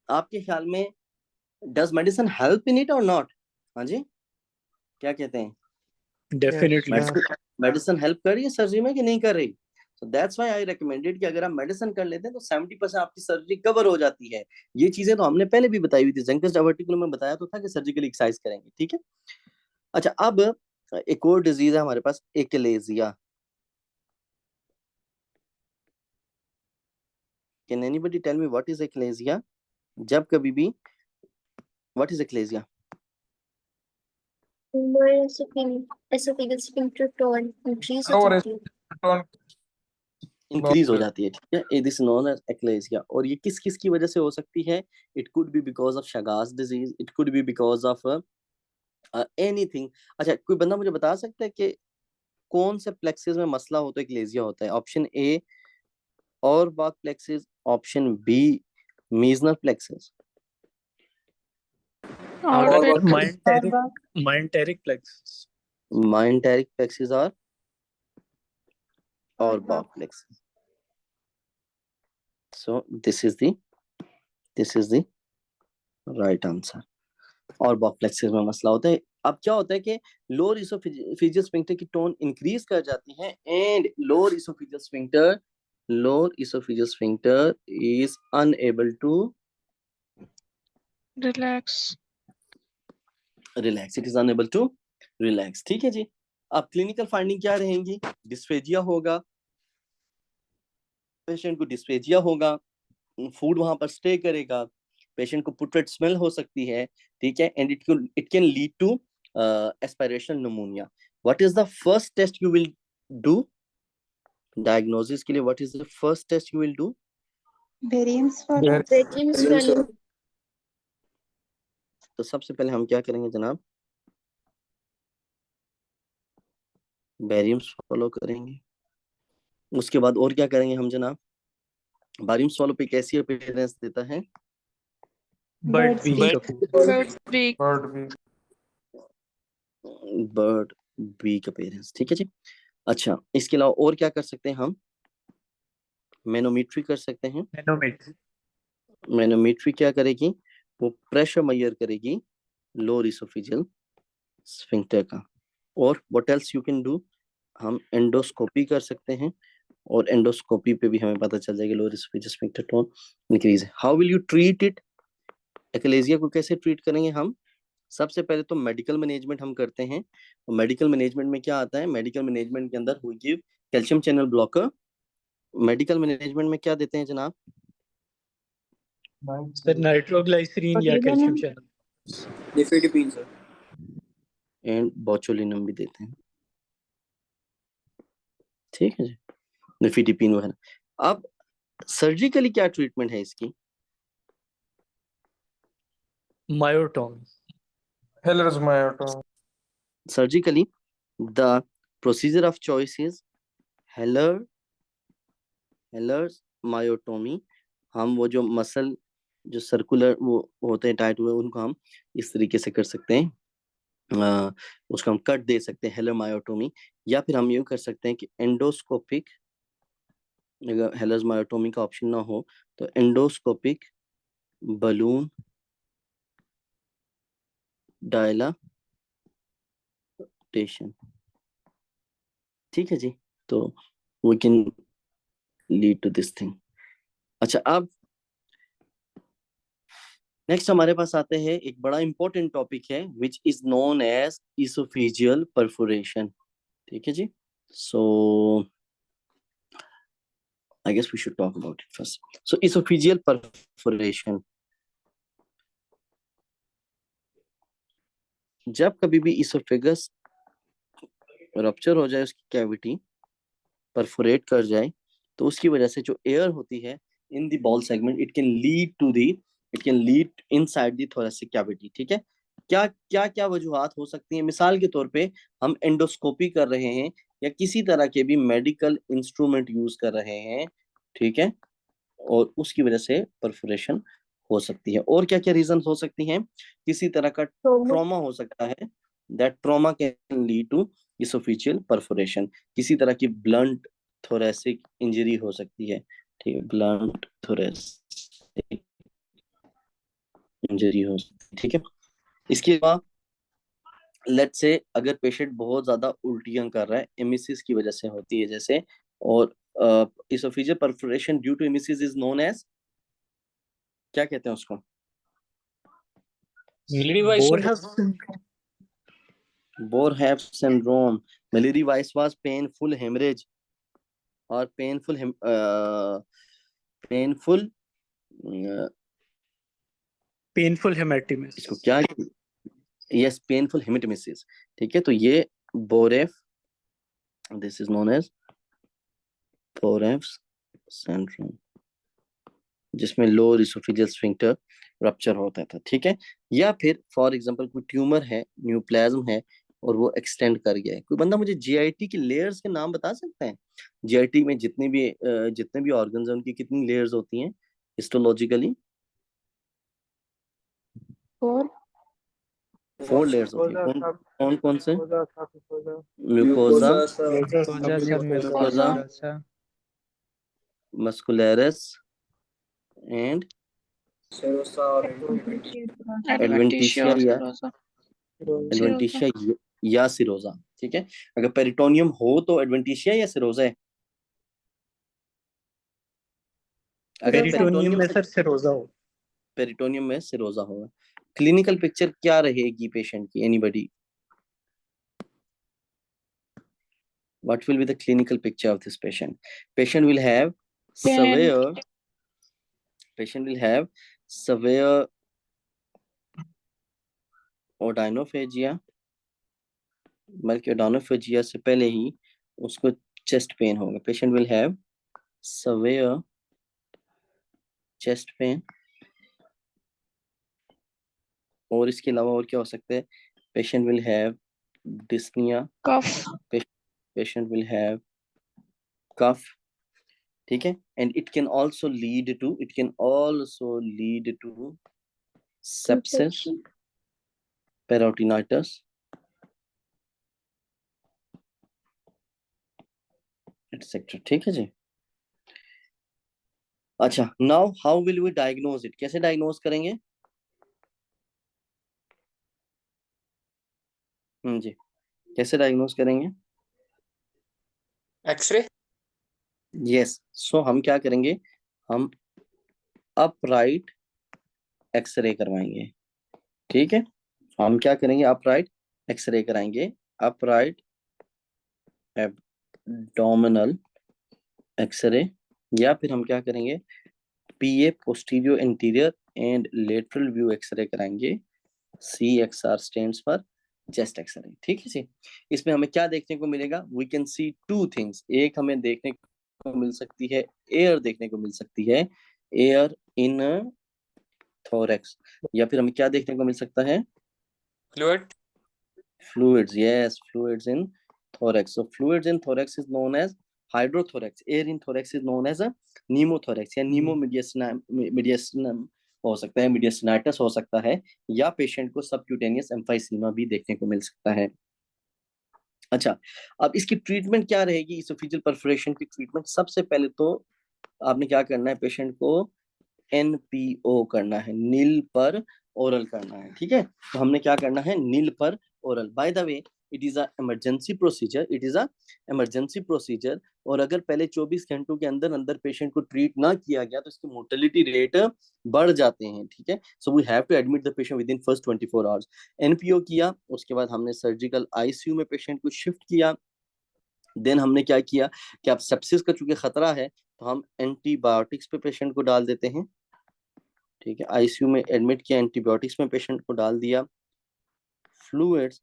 आपके ख्याल में does medicine help in it और नॉट? हाँ जी, क्या कहते हैं? डेफिनेटली। मेडिसिन हेल्प कर रही है सर्जरी में कि नहीं कर रही? So that's why I recommended कि अगर आप मेडिसिन कर लेते हैं तो 70% आपकी सर्जरी कवर हो जाती है। ये चीजें तो हमने पहले भी बताई हुई थी, जंकस डायवर्टिकुलम में बताया तो था कि सर्जिकल एक्सरसाइज करेंगे। ठीक है, अच्छा अब एक और डिजीज है हमारे पास, achalasia. Can anybody tell me what is achalasia? जब कभी भी, what is achalasia? esophageal sphincter tone increase हो और जाती है। इंक्रीज हो जाती है। ठीक है, दिस नोन एज एक्लेजिया। और ये किस किस की वजह से हो सकती है? It could be because of Chagas disease, it could be because of anything. अच्छा कोई बंदा मुझे बता सकता है कि कौन से प्लेक्सेस में मसला हो तो एक्लेजिया होता है? ऑप्शन ए और बाक plexuses, option B Meissner plexuses, और माइंटेरिक प्लेक्सस, माइंटेरिक प्लेक्सेस और बाक plexuses. So this is the right answer. और बाक प्लेक्सेस में मसला होता है। अब क्या होता है कि लोअर इसोफेजियल स्फिंक्टर की टोन इंक्रीज कर जाती है and lower oesophageal sphincter is unable to relax. Relax, it is unable to relax. ठीक है जी, अब क्लिनिकल फाइंडिंग क्या रहेंगी? डिस्फेजिया होगा, पेशेंट को डिस्फेजिया होगा, फूड वहां पर स्टे करेगा, पेशेंट को पुट्रेट स्मेल हो सकती है। ठीक है, and it can lead to aspirational pneumonia. What is the first test you will do diagnosis के लिए? What is the first test you will do? Barium swallow तो सबसे पहले हम क्या करेंगे जनाब? बैरियम फॉलो करेंगे। उसके बाद और क्या करेंगे हम जनाब? बैरियम फॉलो पे कैसी अपीयरेंस देता है? बर्ड बी का बर्ड्स बीक। बर्ड भी। Bird beak appearance. ठीक है जी, अच्छा इसके अलावा और क्या कर सकते हैं हम? मैनोमेट्री कर सकते हैं। मैनोमेट्री, मैनोमेट्री क्या करेगी? वो प्रेशर मेजर करेगी लोअर इसोफेजियल स्फिंक्टर का। और what else you can do? हम एंडोस्कोपी कर सकते हैं, और एंडोस्कोपी पे भी हमें पता चल जाएगा lower oesophageal sphincter tone increase है। How will you treat it? Achalasia को कैसे ट्रीट करेंगे हम? सबसे पहले तो मेडिकल मैनेजमेंट हम करते हैं। और मेडिकल मैनेजमेंट में क्या आता है? मेडिकल मैनेजमेंट के अंदर we give calcium channel blocker. Medical management में क्या देते हैं जनाब? सर नाइट्रोग्लाइसरीन या calcium channel, nifedipine sir. And botulinum भी देते हैं। ठीक है जी, निफेडिपिन वगैरह। अब सर्जिकली क्या ट्रीटमेंट है इसकी? मायोटोमी, healers मायोटोमी। Surgically the procedure of choice is healers मायोटोमी। हम वो जो मसल जो सर्कुलर वो होते हैं टाइट हुए, उनको हम इस तरीके से कर सकते हैं, उसको हम कट दे सकते हैं, हेलर मायोटोमी। या फिर हम ये कर सकते हैं कि एंडोस्कोपिक, अगर हेलर्स मायोटोमी का ऑप्शन ना हो तो एंडोस्कोपिक बलून डायलाटेशन। ठीक है जी, तो we can lead to this thing. अच्छा अब नेक्स्ट हमारे पास आते हैं, एक बड़ा इंपॉर्टेंट टॉपिक है which is known as esophageal perforation. ठीक है जी, so I guess we should talk about it first. So esophageal perforation, जब कभी भी इसोफेगस रप्चर हो जाए, उसकी कैविटी परफोरेट कर जाए, तो उसकी वजह से जो एयर होती है in the ball segment, it can lead inside the thoracic cavity. ठीक है, क्या क्या क्या वजूहात हो सकती हैं? मिसाल के तौर पे हम एंडोस्कोपी कर रहे हैं या किसी तरह के भी मेडिकल इंस्ट्रूमेंट यूज कर रहे हैं, ठीक है, और उसकी वजह से परफोरेशन हो सकती है। और क्या क्या रीजन हो सकती हैं? किसी तरह का ट्रॉमा हो सकता है, that trauma can lead to oesophageal perforation. किसी तरह की ब्लंट थोरेसिक इंजरी हो सकती है, ठीक है, ब्लंट थोरेसिक इंजरी हो सकती है, ठीक है। इसके बाद लेट्स से अगर पेशेंट बहुत ज्यादा उल्टियां कर रहा है, एमिसिस की वजह से होती है जैसे, और esophageal perforation due to emesis is known as, क्या कहते हैं उसको? Borhave syndrome. Miliary Weiss was painful hemorrhage or painful painful haematemesis. इसको क्या? Yes, painful haematemesis. ठीक है, तो ये Boerhaave, this is known as Boerhaave syndrome, जिसमें लोअर इसोफेजियल स्फिंक्टर रप्चर होता था। ठीक है, या फिर फॉर एग्जांपल कोई ट्यूमर है, न्यूप्लाज्म है, और वो एक्सटेंड कर गया है। कोई बंदा मुझे जीआईटी की लेयर्स के नाम बता सकते हैं? जीआईटी में जितने भी ऑर्गन्स हैं उनकी कितनी लेयर्स होती हैं हिस्टोलॉजिकली? 4 लेयर्स होती है। कौन कौन से? म्यूकोजा, म्यूकोजा, मस्कुलरस एंड सेरोसा और एडवेंटिशिया या एडवेंटिशिया या सिरोजा। ठीक है, अगर पेरिटोनियम हो तो एडवेंटिशिया या सिरोजा है? अगर पेरिटोनियम में सर सिरोजा हो। पेरिटोनियम में सिरोजा होगा। क्लिनिकल पिक्चर क्या रहेगी पेशेंट की? Anybody? What will be the clinical picture of this patient? Patient will have severe odynophagia, बल्कि odynophagia से पहले ही उसको चेस्ट पेन होगा। Patient will have severe chest pain. और इसके अलावा और क्या हो सकता है? Patient will have dyspnea, patient will have cough, ठीक है, and it can also lead to sepsis, peritonitis, etc. ठीक है जी। अच्छा, now how will we diagnose it? कैसे डायग्नोज करेंगे? जी, कैसे डायग्नोज करेंगे? एक्सरे। यस, सो हम क्या करेंगे? हम अपराइट एक्सरे करवाएंगे। ठीक है, हम क्या करेंगे? अपराइट एक्सरे कराएंगे, अपराइट एब्डोमिनल एक्सरे, या फिर हम क्या करेंगे? PA posterior anterior and lateral view x-ray कराएंगे। CXR stands for chest x-ray. ठीक है जी। इसमें हमें क्या देखने को मिलेगा? We can see 2 things. एक हमें देखने को मिल सकती है एयर, देखने को मिल सकती है एयर इन थोरैक्स, या फिर हमें क्या देखने को मिल सकता है? Fluid. Fluids, yes, fluids in thorax. So fluids in thorax is known as hydrothorax. Air in thorax is known as a pneumothorax या pneumomediastinum हो सकता है, mediastinitis हो सकता है, या पेशेंट को सबक्यूटेनियस एम्फाइसीमा भी देखने को मिल सकता है। अच्छा, अब इसकी ट्रीटमेंट क्या रहेगी? इसोफेजियल परफोरेशन की ट्रीटमेंट सबसे पहले तो आपने क्या करना है? पेशेंट को NPO करना है, नील पर ओरल करना है। ठीक है, तो हमने क्या करना है? नील पर oral. Bye the way, it is a emergency procedure, it is a emergency procedure. और अगर पहले 24 घंटों के अंदर अंदर पेशेंट को ट्रीट ना किया गया तो इसकी मोर्टेलिटी रेट बढ़ जाते हैं, ठीक है। So we have to admit the patient within first 24 hours. NPO किया, उसके बाद हमने सर्जिकल आईसीयू में पेशेंट को शिफ्ट किया। देन हमने क्या किया कि अब सेप्सिस का चूंकि खतरा है तो हम एंटीबायोटिक्स पे पेशेंट को डाल देते हैं, ठीक है। आईसीयू में एडमिट किया, एंटीबायोटिक्स में पेशेंट को डाल दिया, फ्लूइड्स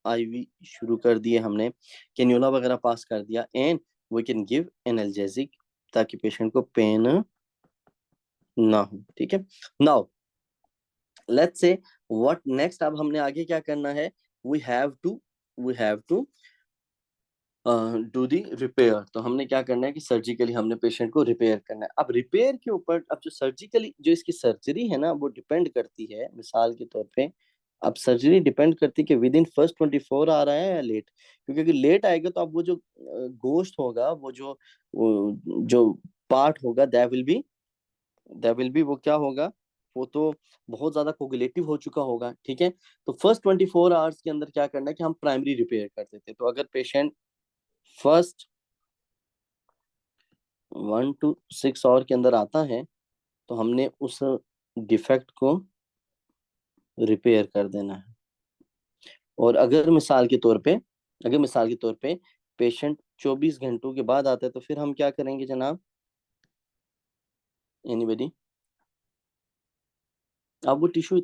आईवी शुरू कर दिए हमने, कैन्यूला वगैरह पास कर दिया, and we can give analgesic ताकि पेशेंट को पेन ना हो, ठीक है। Now let's say what next, अब हमने आगे क्या करना है, we have to do the repair. तो हमने क्या करना है कि सर्जिकली हमने पेशेंट को रिपेयर करना है। अब रिपेयर के ऊपर, अब जो सर्जिकली जो इसकी सर्जरी है ना वो डिपेंड करती है, मिसाल के तौर पे अब सर्जरी डिपेंड करती है कि विद इन फर्स्ट 24 आ रहा है या लेट, क्योंकि अगर लेट आएगा तो अब वो जो गोश्त होगा, जो पार्ट होगा दैट विल बी वो क्या होगा, वो तो बहुत ज्यादा कोगुलेटिव हो चुका होगा, ठीक है। तो फर्स्ट 24 आवर्स के अंदर क्या करना है कि हम प्राइमरी रिपेयर कर देते हैं। तो अगर पेशेंट फर्स्ट 1 to 6 आवर के अंदर आता है तो हमने उस डिफेक्ट को रिपेयर कर देना है। और अगर मिसाल के तौर पे पेशेंट 24 घंटों के बाद आता है तो फिर हम क्या करेंगे जनाब, एनीबडी? अब वो टिश्यू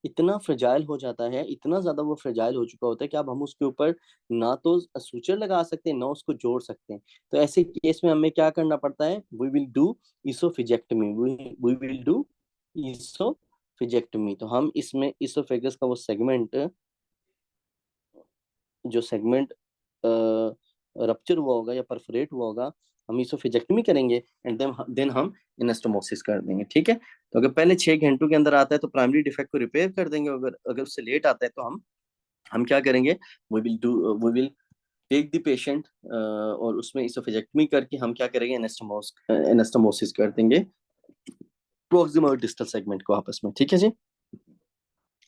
इतना फ्रेजाइल हो जाता है, इतना ज्यादा वो फ्रेजाइल हो चुका होता है कि अब हम उसके ऊपर ना तो सूचर लगा सकते हैं ना उसको जोड़ सकते हैं। तो ऐसे केस में हमें क्या करना पड़ता है, we will do oesophagectomy, we will do oesophagectomy. तो हम इसमें इसोफेगस का वो सेगमेंट रप्चर हुआ होगा या परफोरेट हुआ होगा, हम इसोफिजेक्टमी करेंगे एंड देन हम एनास्टोमोसिस कर देंगे, ठीक है। तो अगर पहले 6 घंटों के अंदर आता है तो प्राइमरी डिफेक्ट को रिपेयर कर देंगे, अगर उससे लेट आता है तो हम क्या करेंगे, we will take the patient और उसमें इसोफिजेक्टमी करके हम क्या करेंगे, एनास्टोमोसिस कर देंगे प्रोक्सिमल डिस्टल सेगमेंट को आपस में, ठीक है जी।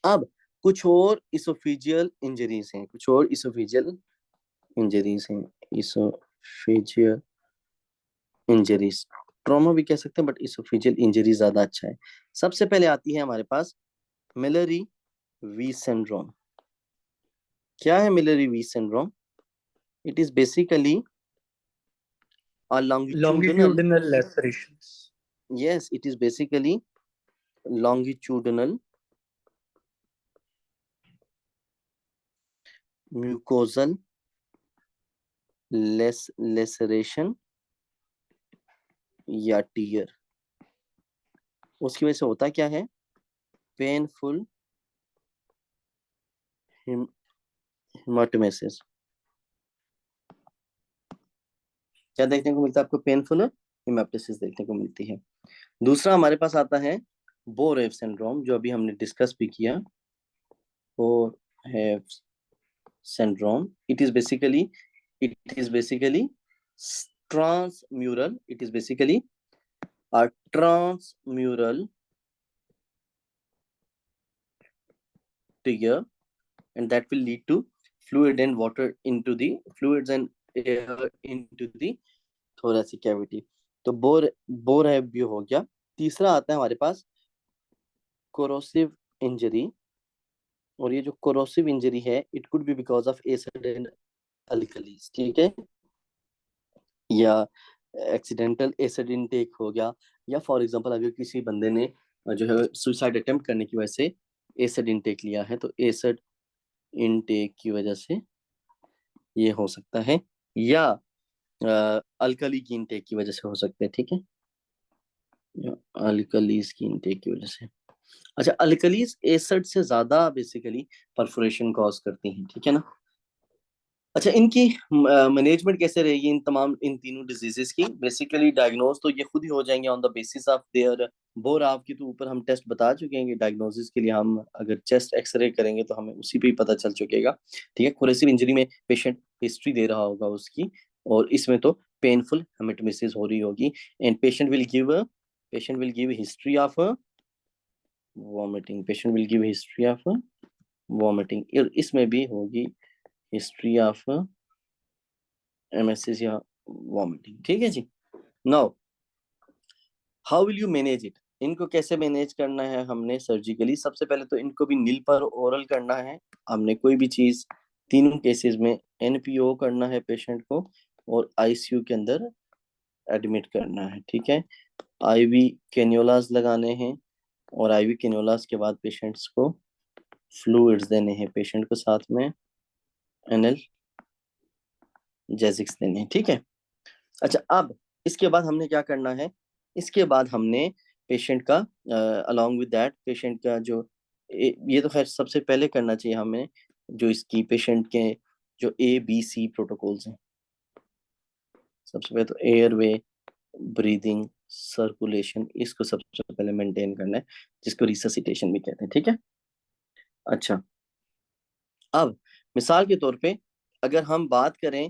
अब कुछ और इसोफिजियल इंजरीज हैं, इसोफिजियल इंजरीज, ट्रॉमा भी कह सकते हैं बट इसोफिजियल इंजरी ज्यादा अच्छा है। सबसे पहले आती है हमारे पास मिलरी वी सिंड्रोम। क्या है Mallory Weiss syndrome? It is basically a longitudinal, longitudinal lacerations. yes, it is basically longitudinal mucosal laceration या टीयर। उसकी वजह से होता क्या है, पेनफुल हेमाटोमेसिस। क्या देखने को मिलता है आपको, पेनफुल हेमाटोमेसिस देखने को मिलती है। दूसरा हमारे पास आता है बोरेव सिंड्रोम, जो अभी हमने डिस्कस भी किया, बोरेव syndrome. It is basically transmural. It is basically a transmural tear, and that will lead to fluids and air into the thoracic cavity. तो बोर है भी हो गया। तीसरा आता है हमारे पास कोरोसिव इंजरी, और ये जो कोरोसिव इंजरी है it could be because of acid and alkalis, ठीक है, या एक्सीडेंटल एसिड इनटेक हो गया, या फॉर एग्जांपल अगर किसी बंदे ने जो है सुसाइड अटेम्प्ट करने की वजह से एसिड इनटेक लिया है तो एसिड इनटेक की वजह से ये हो सकता है, या अल्कली की इनटेक की वजह से हो सकता है, ठीक है, या अल्कलीज की इनटेक की वजह से। अच्छा, अल्कलीज एसिड से ज्यादा बेसिकली परफोरेशन कॉज करती हैं, ठीक है ना। अच्छा, इनकी मैनेजमेंट कैसे रहेगी इन तीनों डिजीजेस की? बेसिकली डायग्नोज तो ये खुद ही हो जाएंगे on the basis of their bore. आपकी तो ऊपर हम टेस्ट बता चुके हैं कि डायग्नोसिस के लिए हम अगर चेस्ट एक्सरे करेंगे तो हमें उसी पे ही पता चल चुकेगा, ठीक है। कोरेसिव इंजरी में पेशेंट हिस्ट्री दे रहा होगा उसकी, और इसमें तो पेनफुल हेमेटोमेसिस हो रही होगी, and patient will give history of vomiting, इसमें भी होगी हिस्ट्री ऑफ एमएसएस या वॉमिटिंग। ठीक है जी। Now how will you manage it, इनको कैसे मैनेज करना है हमने सर्जिकली। सबसे पहले तो इनको भी नील पर ओरल करना है हमने, कोई भी चीज तीनों केसेस में एनपीओ करना है पेशेंट को और आईसीयू के अंदर एडमिट करना है। ठीक है, आईवी कैन्युलास लगाने हैं और आईवी कैन्युलास के बाद पेशेंट्स को फ्लूइड्स देने हैं, पेशेंट को साथ में एनएल जेजिक्स देने हैं। ठीक है, अच्छा अब इसके बाद हमने क्या करना है, इसके बाद हमने पेशेंट का अलोंग विद दैट पेशेंट का जो ये तो खैर सबसे पहले करना चाहिए हमें, जो इसकी पेशेंट के जो ABC प्रोटोकॉल्स हैं। सबसे पहले तो एयरवे, ब्रीदिंग, सर्कुलेशन, इसको सबसे पहले मेंटेन करना है, जिसको रिससिटेशन भी कहते हैं। ठीक है, अच्छा अब मिसाल के तौर पे अगर हम बात करें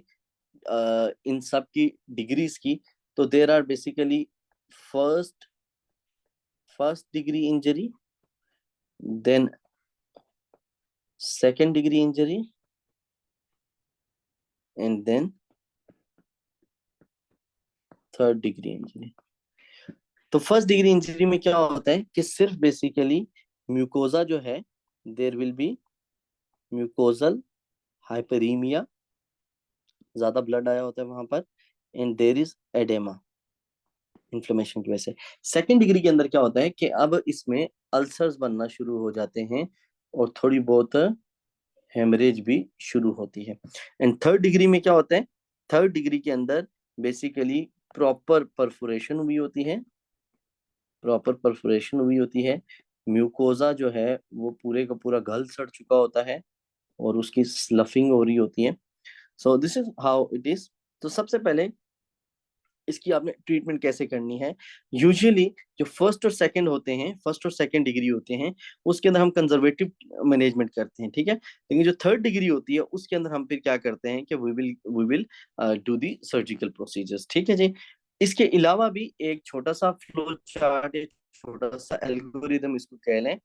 इन सब की डिग्रीज की, तो there are basically first degree injury, then second degree injury and then third degree injury. तो फर्स्ट डिग्री इंजरी में क्या होता है कि सिर्फ बेसिकली म्यूकोजा जो है, there will be mucosal hyperaemia, ज्यादा ब्लड आया होता है वहां पर, and there is oedema, inflammation की वजह से। सेकेंड डिग्री के अंदर क्या होता है कि अब इसमें अल्सर्स बनना शुरू हो जाते हैं और थोड़ी बहुत हेमरेज भी शुरू होती है। एंड थर्ड डिग्री में क्या होता है, थर्ड डिग्री के अंदर बेसिकली प्रॉपर परफोरेशन हुई होती है, प्रॉपर परफोरेशन हुई होती है, म्यूकोजा जो है वो पूरे का पूरा गल सड़ चुका होता है और उसकी स्लफिंग हो रही होती है। So this is how it is. तो सबसे पहले इसकी आपने ट्रीटमेंट कैसे करनी है। यूजुअली जो फर्स्ट और सेकंड होते हैं, फर्स्ट और सेकंड डिग्री होते हैं, उसके अंदर हम कंजर्वेटिव मैनेजमेंट करते हैं। ठीक है, लेकिन जो थर्ड डिग्री होती है उसके अंदर हम फिर क्या करते हैं कि we will do the surgical procedures. ठीक है जी। इसके अलावा भी एक छोटा सा फ्लो चार्ट, एक छोटा सा एल्गोरिदम इसको कह लें,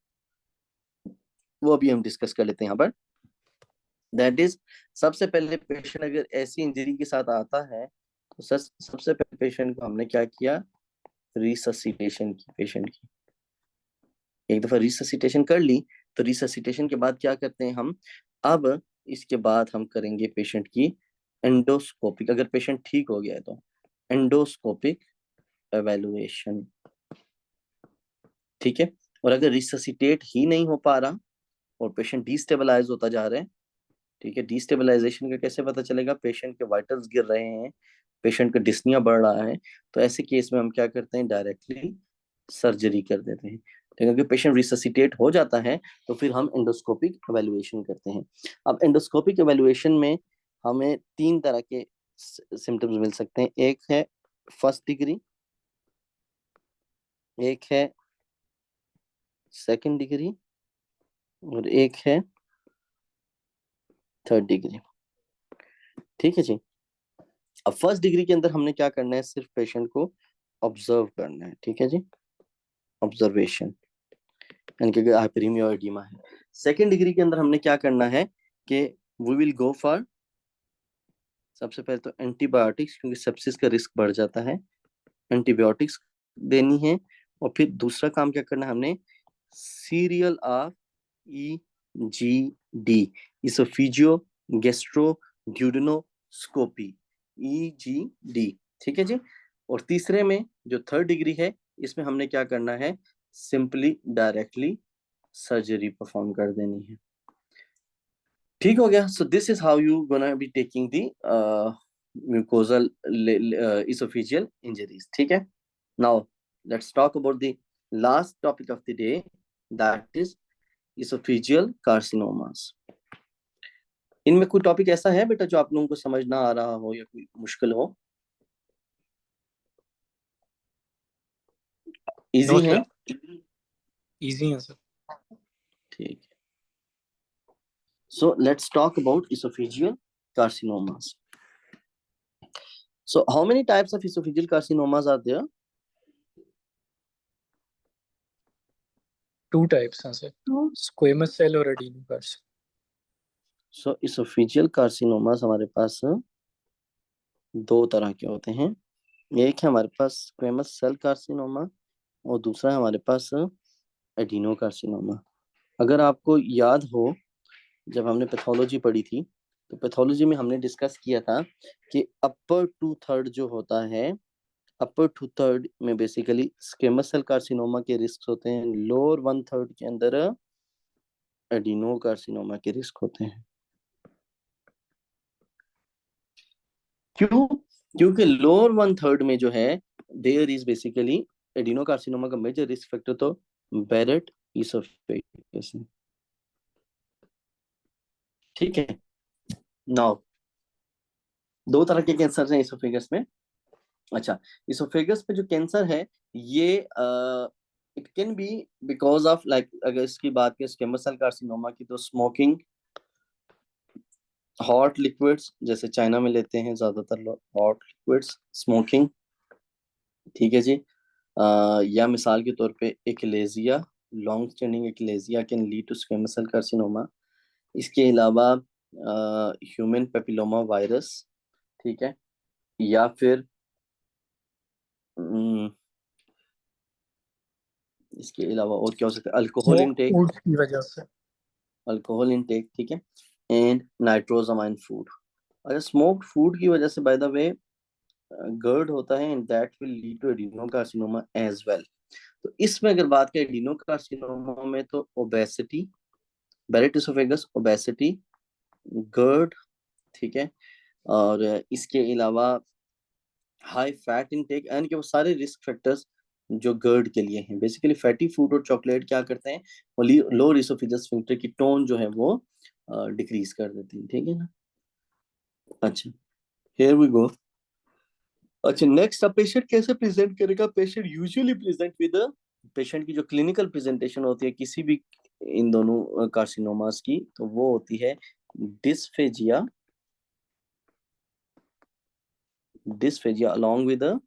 वो अभी हम डिस्कस कर लेते हैं यहाँ पर। दैट इज, सबसे पहले पेशेंट अगर ऐसी इंजरी के साथ आता है तो सबसे पहले पेशेंट को हमने क्या किया, रिससिटेशन की। पेशेंट की एक दफा रिससिटेशन कर ली, तो रिससिटेशन के बाद क्या करते हैं हम, अब इसके बाद हम करेंगे पेशेंट की एंडोस्कोपिक, अगर पेशेंट ठीक हो गया है तो एंडोस्कोपिक एवेलुएशन। ठीक है, और अगर रिससिटेट ही नहीं हो पा रहा और पेशेंट डिस्टेबलाइज होता जा रहा है, ठीक है, डिस्टेबलाइजेशन का कैसे पता चलेगा, पेशेंट के वाइटल्स गिर रहे हैं, पेशेंट का डिस्निया बढ़ रहा है, तो ऐसे केस में हम क्या करते हैं, डायरेक्टली सर्जरी कर देते हैं। ठीक है, अगर पेशेंट रिससिटेट हो जाता है तो फिर हम एंडोस्कोपिक एवेलुएशन करते हैं। अब एंडोस्कोपिक एवेलुएशन में हमें 3 तरह के सिम्टम्स मिल सकते हैं। एक है फर्स्ट डिग्री, एक है सेकंड डिग्री और एक है थर्ड डिग्री। ठीक है जी। अब फर्स्ट डिग्री के अंदर हमने क्या करना है, सिर्फ पेशेंट को ऑब्जर्व करना है। ठीक है जी, ऑब्जर्वेशन, यानी कि हाइपरीमिया और एडिमा है। सेकेंड डिग्री के अंदर हमने क्या करना है कि वी विल गो फॉर, सबसे पहले तो एंटीबायोटिक्स, क्योंकि सेप्सिस का रिस्क बढ़ जाता है, एंटीबायोटिक्स देनी है। और फिर दूसरा काम क्या करना है हमने, serial of EGD, oesophagogastroduodenoscopy, EGD। ठीक है जी। और तीसरे में जो थर्ड डिग्री है, इसमें हमने क्या करना है, सिंपली डायरेक्टली सर्जरी परफॉर्म कर देनी है। ठीक हो गया। सो this is how you gonna be taking the mucosal esophageal injuries. ठीक है, now let's talk about the last topic of the day, that is esophageal carcinomas. इनमें कोई टॉपिक ऐसा है बेटा जो आप लोगों को समझ ना आ रहा हो या कोई मुश्किल हो? इजी है? इजी है सर। ठीक है, so let's talk about esophageal carcinomas. So how many types of esophageal carcinomas are there? 2 types हैं सर, स्क्वेमस सेल और एडिनोकार्सिनोमा। सो इसोफेजियल कार्सिनोमास हमारे पास दो तरह के होते हैं। एक है हमारे पास स्क्वेमस सेल कार्सिनोमा और दूसरा है हमारे पास एडिनो कार्सिनोमा। अगर आपको याद हो, जब हमने पैथोलॉजी पढ़ी थी तो पैथोलॉजी में हमने डिस्कस किया था कि अपर टू थर्ड जो होता है, अपर टू थर्ड में बेसिकली स्क्वेमस सेल कार्सिनोमा के रिस्क होते हैं, लोअर वन थर्ड के अंदर एडिनो कार्सिनोमा के रिस्क होते हैं। क्यों? क्योंकि लोअर वन थर्ड में जो है there is basically adenocarcinoma का मेजर रिस्क फैक्टर तो बेरेट इसोफेगस है। ठीक है। नाउ दो तरह के कैंसर हैं इसोफेगस में। अच्छा, इसोफेगस पे जो कैंसर है ये it can be because of like, अगर इसकी बात करें स्क्वेमस सेल कार्सिनोमा की, तो स्मोकिंग, हॉट लिक्विड्स जैसे चाइना में लेते हैं ज्यादातर लोग हॉट लिक्विड्स, स्मोकिंग, ठीक है जी। या मिसाल के तौर पे achalasia, long standing achalasia can lead to squamous cell carcinoma. इसके अलावा ह्यूमन पेपिलोमा वायरस, ठीक है, या फिर इसके अलावा और क्या हो सकता है, अल्कोहल स्मोक इनटेक, फूड की वजह से। अल्कोहल इनटेक, ठीक है, एंड नाइट्रोजामाइन फूड। अगर स्मोक्ड फूड की वजह से बाय द वे गर्ड होता है and that will lead to adenocarcinoma as well. तो इसमें अगर बात करें एडिनोकार्सिनोमा में, तो obesity, Barrett oesophagus, obesity, GERD, ठीक है, और इसके अलावा हाई फैट इनटेक एंड के वो सारे रिस्क फैक्टर्स जो गर्ड के लिए हैं। बेसिकली फैटी फूड और चॉकलेट क्या करते हैं, वो लोअर इसोफेजियल स्फिंक्टर की टोन जो है वो डिक्रीज कर देती है, ठीक है ना। अच्छा, हियर वी गो। अच्छा, नेक्स्ट अब पेशेंट कैसे प्रेजेंट करेगा? Patient usually present with, patient की जो क्लिनिकल प्रेजेंटेशन होती है किसी भी इन दोनों कार्सिनोमास की, तो वो होती है dysphagia, dysphagia along with the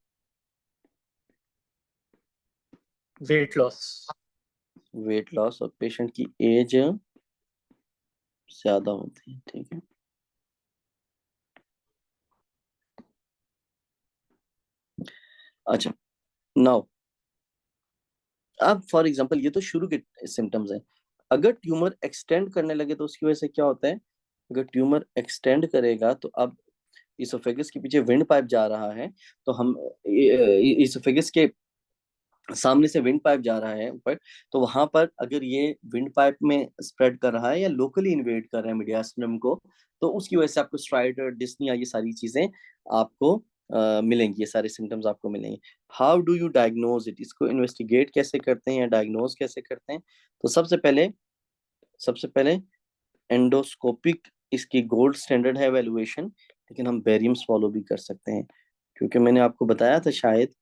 weight loss. Weight loss, और पेशेंट की एज ज्यादा होती है, ठीक है। अच्छा, नाउ अब फॉर एग्जांपल ये तो शुरू के सिम्टम्स हैं। अगर ट्यूमर एक्सटेंड करने लगे तो उसकी वजह से क्या होता है? अगर ट्यूमर एक्सटेंड करेगा तो अब इसोफेगस के पीछे विंड पाइप जा रहा है, तो हम इसोफेगस के सामने से विंड पाइप जा रहा है ऊपर, तो वहां पर अगर ये विंड पाइप में स्प्रेड कर रहा है या लोकली इन्वेड कर रहा है मीडियास्टिनम को, तो उसकी वजह से आपको स्ट्राइडर, डिस्निया, ये सारी चीजें आपको मिलेंगी, ये सारे सिम्टम्स आपको मिलेंगे। How do you diagnose it? इसको इन्वेस्टिगेट कैसे करते हैं या डायग्नोज कैसे करते हैं? तो सबसे पहले एंडोस्कोपिक इसकी गोल्ड स्टैंडर्ड है एवेल्युएशन, लेकिन हम बेरियम स्वॉलो भी कर सकते हैं, क्योंकि मैंने आपको बताया था शायद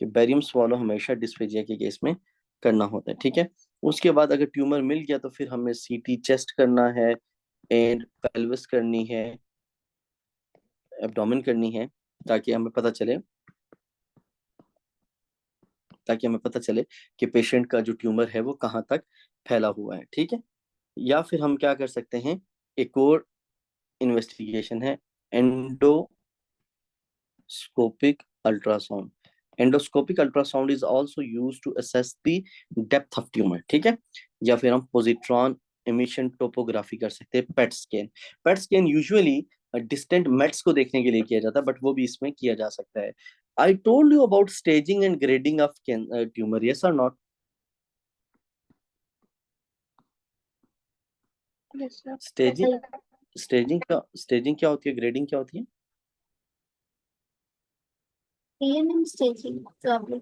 कि बेरियम स्वॉलो हमेशा डिस्फेजिया के केस में करना होता है, ठीक है। उसके बाद अगर ट्यूमर मिल गया तो फिर हमें सीटी चेस्ट करना है एंड पेल्विस करनी है, एब्डोमेन करनी है, ताकि हमें पता चले कि पेशेंट का जो ट्यूमर है वो कहाँ तक फैला हुआ है, ठीक है। या फिर हम क्या कर सकते हैं, एक और इन्वेस्टिगेशन है endoscopic ultrasound. Endoscopic ultrasound is also used to assess the depth of tumour, ठीक है। या फिर हम पोजिट्रॉन एमिशन टोपोग्राफी कर सकते हैं, PET scan. PET scan usually distant mets को देखने के लिए किया जाता है, बट वो भी इसमें किया जा सकता है। I told you about staging and grading of tumour, yes और not? Yes, sir. Staging staging क्या होती है, ग्रेडिंग क्या होती है? TNM staging problem.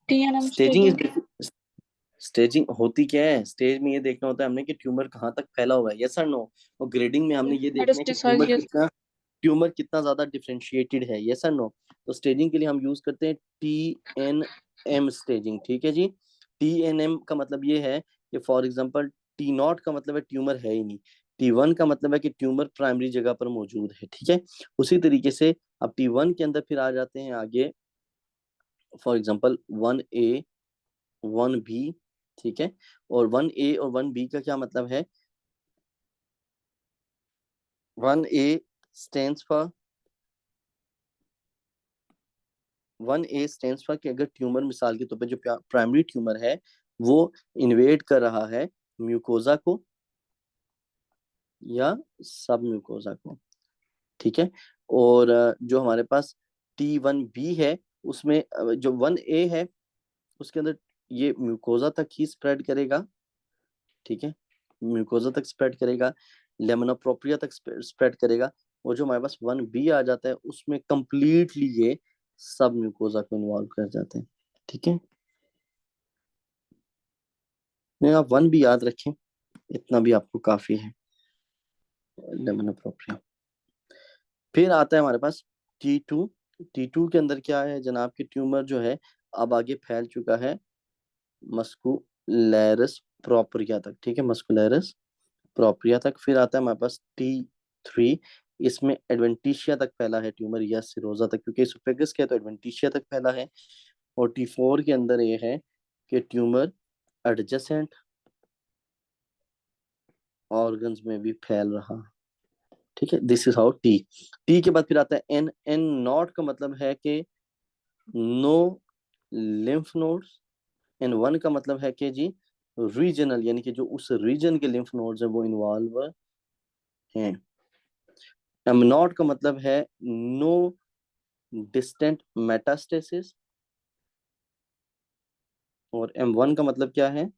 TNM staging staging. Is, staging होती क्या है? स्टेज में ये देखना होता है हमने कि ट्यूमर कहाँ तक फैला हुआ है, यस और नो। और ग्रेडिंग में हमने ये देखना है कि Metastasized. Yes. ट्यूमर कितना ज्यादा डिफरेंशिएटेड है, यस और नो। तो स्टेजिंग के लिए हम यूज करते हैं TNM स्टेजिंग, ठीक है जी। TNM का मतलब ये है कि फॉर एग्जांपल T0 का मतलब है ट्यूमर है ही नहीं, T1 का मतलब है कि ट्यूमर प्राइमरी जगह पर मौजूद है, ठीक है। उसी तरीके से अब T1 के अंदर फिर आ जाते हैं आगे, फॉर एग्जांपल 1A 1B, ठीक है। और 1A और 1B का क्या मतलब है? 1A stands for 1A stands for कि अगर ट्यूमर मिसाल के तौर पे जो प्राइमरी ट्यूमर है वो इन्वेड कर रहा है म्यूकोजा को या सब म्यूकोजा को, ठीक है। और जो हमारे पास T1B है उसमें जो 1A है उसके अंदर ये म्यूकोजा तक ही स्प्रेड करेगा, ठीक है, म्यूकोजा तक स्प्रेड करेगा, लेमना प्रोप्रिया तक स्प्रेड करेगा। और जो हमारे पास 1B आ जाता है उसमें कंप्लीटली ये सब म्यूकोजा को इन्वॉल्व कर जाते हैं, ठीक है। नहीं, आप 1B याद रखें, इतना भी आपको काफी है, लेमना प्रोप्रिया। फिर आता है हमारे पास T2। T2 के अंदर क्या है जनाब कि ट्यूमर जो है अब आगे फैल चुका है मस्कुलैरस प्रोप्रिया तक, ठीक है, मस्कुलैरस प्रोप्रिया तक। फिर आता है हमारे पास T3, इसमें एडवेंटिशिया तक फैला है ट्यूमर या सिरोजा तक, क्योंकि इसोफेगस के तो एडवेंटिशिया तक फैला है। और T4 के अंदर ये है कि ट्यूमर एडजेसेंट ऑर्गन्स में भी फैल रहा, ठीक है। दिस इज हाउ टी के बाद फिर आता है एन नॉट का मतलब है कि नो लिम्फ नोड्स। N1 का मतलब है कि जी रीजनल, यानी कि जो उस रीजन के लिम्फ नोड्स हैं वो इन्वॉल्व हैं। M नॉट का मतलब है नो डिस्टेंट मेटास्टेसिस। और M1 का मतलब क्या है,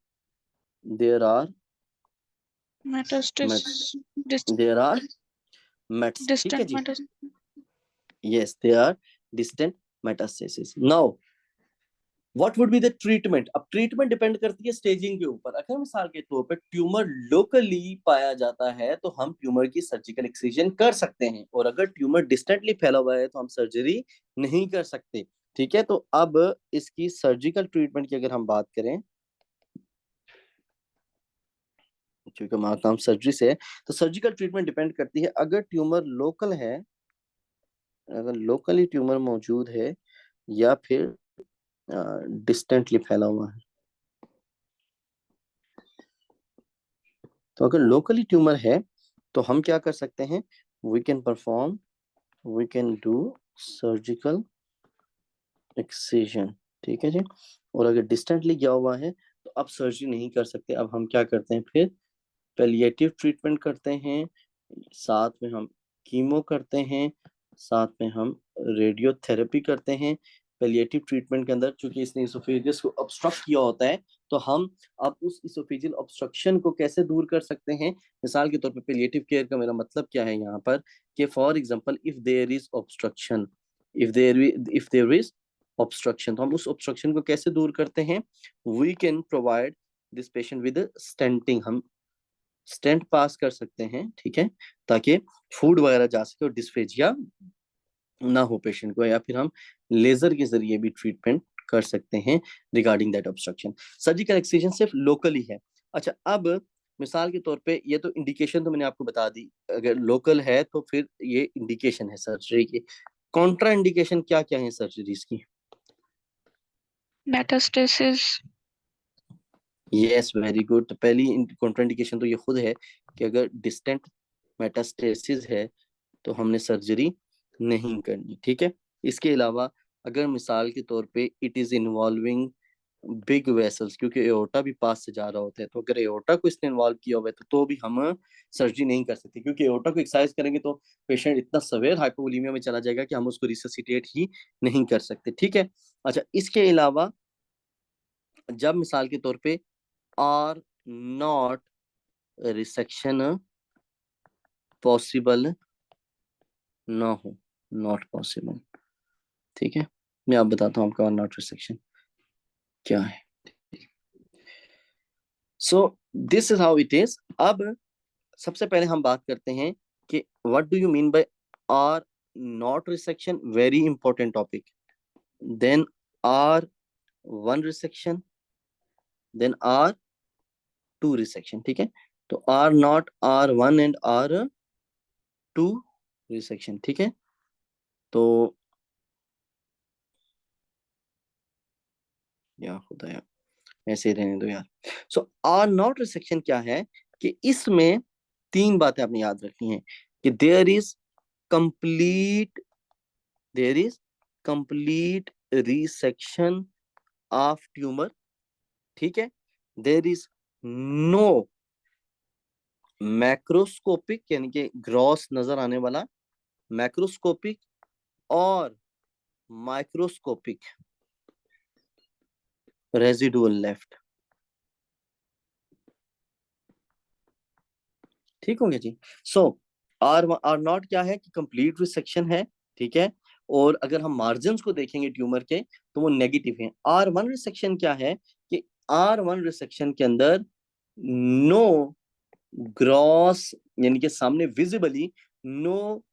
there are Metastasis. There are mets, ठीक है Distant जी, metastasis. Yes they are distant metastasis. Now what would be the treatment. अब ट्रीटमेंट डिपेंड करती है स्टेजिंग के ऊपर। अगर मिसाल के तौर पर ट्यूमर लोकली पाया जाता है तो हम ट्यूमर की सर्जिकल एक्सिजन कर सकते हैं, और अगर ट्यूमर डिस्टेंटली फैला हुआ है तो हम सर्जरी नहीं कर सकते, ठीक है। तो अब इसकी सर्जिकल ट्रीटमेंट की अगर हम बात करें, क्योंकि हमारा काम सर्जरी से है, तो सर्जिकल ट्रीटमेंट डिपेंड करती है। अगर ट्यूमर लोकल है, अगर लोकली ट्यूमर मौजूद है या फिर डिस्टेंटली फैला हुआ है, तो अगर लोकली ट्यूमर है तो हम क्या कर सकते हैं, we can do surgical excision, ठीक है जी। और अगर डिस्टेंटली गया हुआ है तो अब सर्जरी नहीं कर सकते। अब हम क्या करते हैं, फिर पैलिएटिव ट्रीटमेंट करते हैं, साथ में हम कीमो करते हैं, साथ में हम रेडियोथेरेपी करते हैं। पैलिएटिव ट्रीटमेंट के अंदर चूंकि इसने इसोफेजियस को ऑब्स्ट्रक्ट किया होता है, तो हम अब उस इसोफेजियल ऑब्स्ट्रक्शन को कैसे दूर कर सकते हैं। मिसाल के तौर पे पैलिएटिव केयर का मेरा मतलब क्या है यहाँ पर, कि for example if there is obstruction, if there is obstruction, तो हम उस ऑब्स्ट्रक्शन को कैसे दूर करते हैं, we can provide this patient with stenting. हम स्टेंट पास कर सकते हैं, ठीक है, ताकि फूड वगैरह जा सके और डिस्फेजिया ना हो पेशेंट को, या फिर हम लेजर के जरिए भी ट्रीटमेंट कर सकते हैं regarding that obstruction. Surgical excision सिर्फ लोकली है। अच्छा, अब मिसाल के तौर पे ये तो इंडिकेशन तो मैंने आपको बता दी, अगर लोकल है तो फिर ये इंडिकेशन है सर्जरी की। कॉन्ट्रा इंडिकेशन क्या क्या है सर्जरीज की। Metastasis. Yes, very good. तो पहली कॉन्ट्राइंडिकेशन तो ये खुद है कि अगर डिस्टेंट मेटास्टेसिस है तो हमने सर्जरी नहीं करनी, ठीक है। इसके अलावा अगर मिसाल के तौर पे it is involving big vessels, क्योंकि एओर्टा भी पास से जा रहा होता है, तो अगर एओर्टा को इसने इन्वॉल्व किया हुआ है तो भी हम सर्जरी नहीं कर सकते, क्योंकि एओर्टा को एक्सरसाइज करेंगे तो पेशेंट इतना सवेयर हाइपोवोलीमिया में चला जाएगा कि हम उसको रिससिटेट ही नहीं कर सकते, ठीक है। अच्छा, इसके अलावा जब मिसाल के तौर पे आर नॉट रिसेक्शन पॉसिबल ना हो, नॉट पॉसिबल, ठीक है। मैं आप बताता हूँ आपका नॉट रिसेक्शन क्या है। So this is how it is. अब सबसे पहले हम बात करते हैं कि what do you mean by R nought resection, very important topic. Then R one resection, then R two resection, ठीक है। तो R nought, R one and R two resection, ठीक है। तो या खुदाया, ऐसे ही रहने दो यार। सो आर नॉट रिसेक्शन क्या है कि इसमें तीन बातें आपने याद रखनी है। कि there is complete resection of tumor, ठीक है, there is no मैक्रोस्कोपिक यानी कि ग्रॉस नजर आने वाला, मैक्रोस्कोपिक और माइक्रोस्कोपिक रेजिडुअल लेफ्ट। ठीक होंगे जी। सो आर नॉट क्या है कि कंप्लीट रिसेक्शन है, ठीक है, और अगर हम मार्जिन को देखेंगे ट्यूमर के तो वो नेगेटिव है। R1 रिसेक्शन क्या है कि R1 रिसेक्शन के अंदर नो ग्रॉस यानी कि सामने visibly no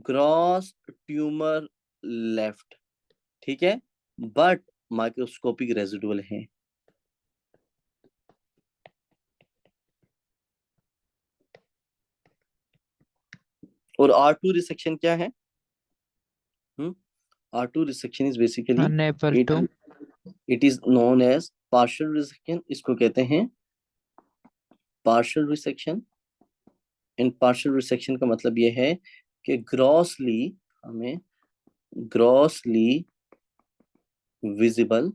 gross tumour left, ठीक है, बट माइक्रोस्कोपिक रेजिडुअल है। और R2 रिसेक्शन क्या है? R2 resection is basically Unable to. It is known as partial resection, इसको कहते हैं पार्शियल रिसेक्शन। इन पार्शियल रिसेक्शन का मतलब ये है कि ग्रॉसली विजिबल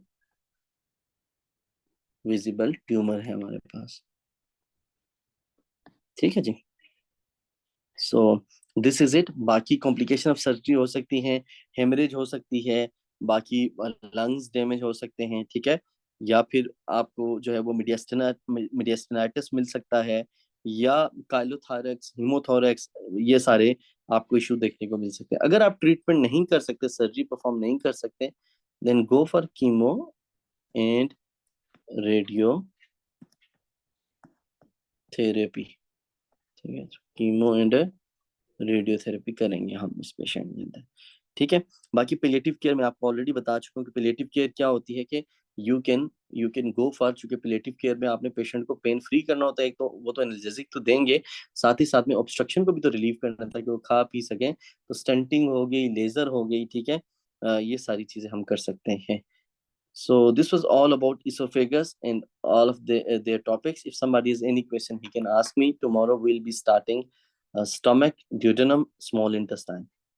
ट्यूमर है हमारे पास, ठीक है जी। So this is it. बाकी कॉम्प्लिकेशन ऑफ सर्जरी हो सकती है, हेमरेज हो सकती है, बाकी लंग्स डैमेज हो सकते हैं, ठीक है, या फिर आपको जो है वो मीडियास्टिनाइटिस मिल सकता है, या काइलोथोरैक्स, हीमोथोरैक्स, ये सारे आपको इशू देखने को मिल सकते हैं। अगर आप ट्रीटमेंट नहीं कर सकते, सर्जरी परफॉर्म नहीं कर सकते, then go for chemo and radiotherapy, ठीक है, कीमो एंड रेडियोथेरेपी करेंगे हम इस पेशेंट के अंदर, ठीक है। बाकी पैलिएटिव केयर में आपको ऑलरेडी बता चुका हूँ कि पैलिएटिव केयर क्या होती है कि यू कैन गो फॉर, चूंकि पैलिएटिव केयर में आपने पेशेंट को पेन फ्री करना होता है, एक तो वो तो एनाल्जेसिक तो देंगे, साथ ही साथ में ऑब्स्ट्रक्शन को भी तो रिलीव करना था कि वो खा पी सकें, तो स्टेंटिंग हो गई, लेजर हो गई, ठीक है, ये सारी चीजें हम कर सकते हैं। So this was all about esophagus and all of their topics. If somebody has any question, he can ask me. Tomorrow we'll be starting stomach, duodenum, small intestine.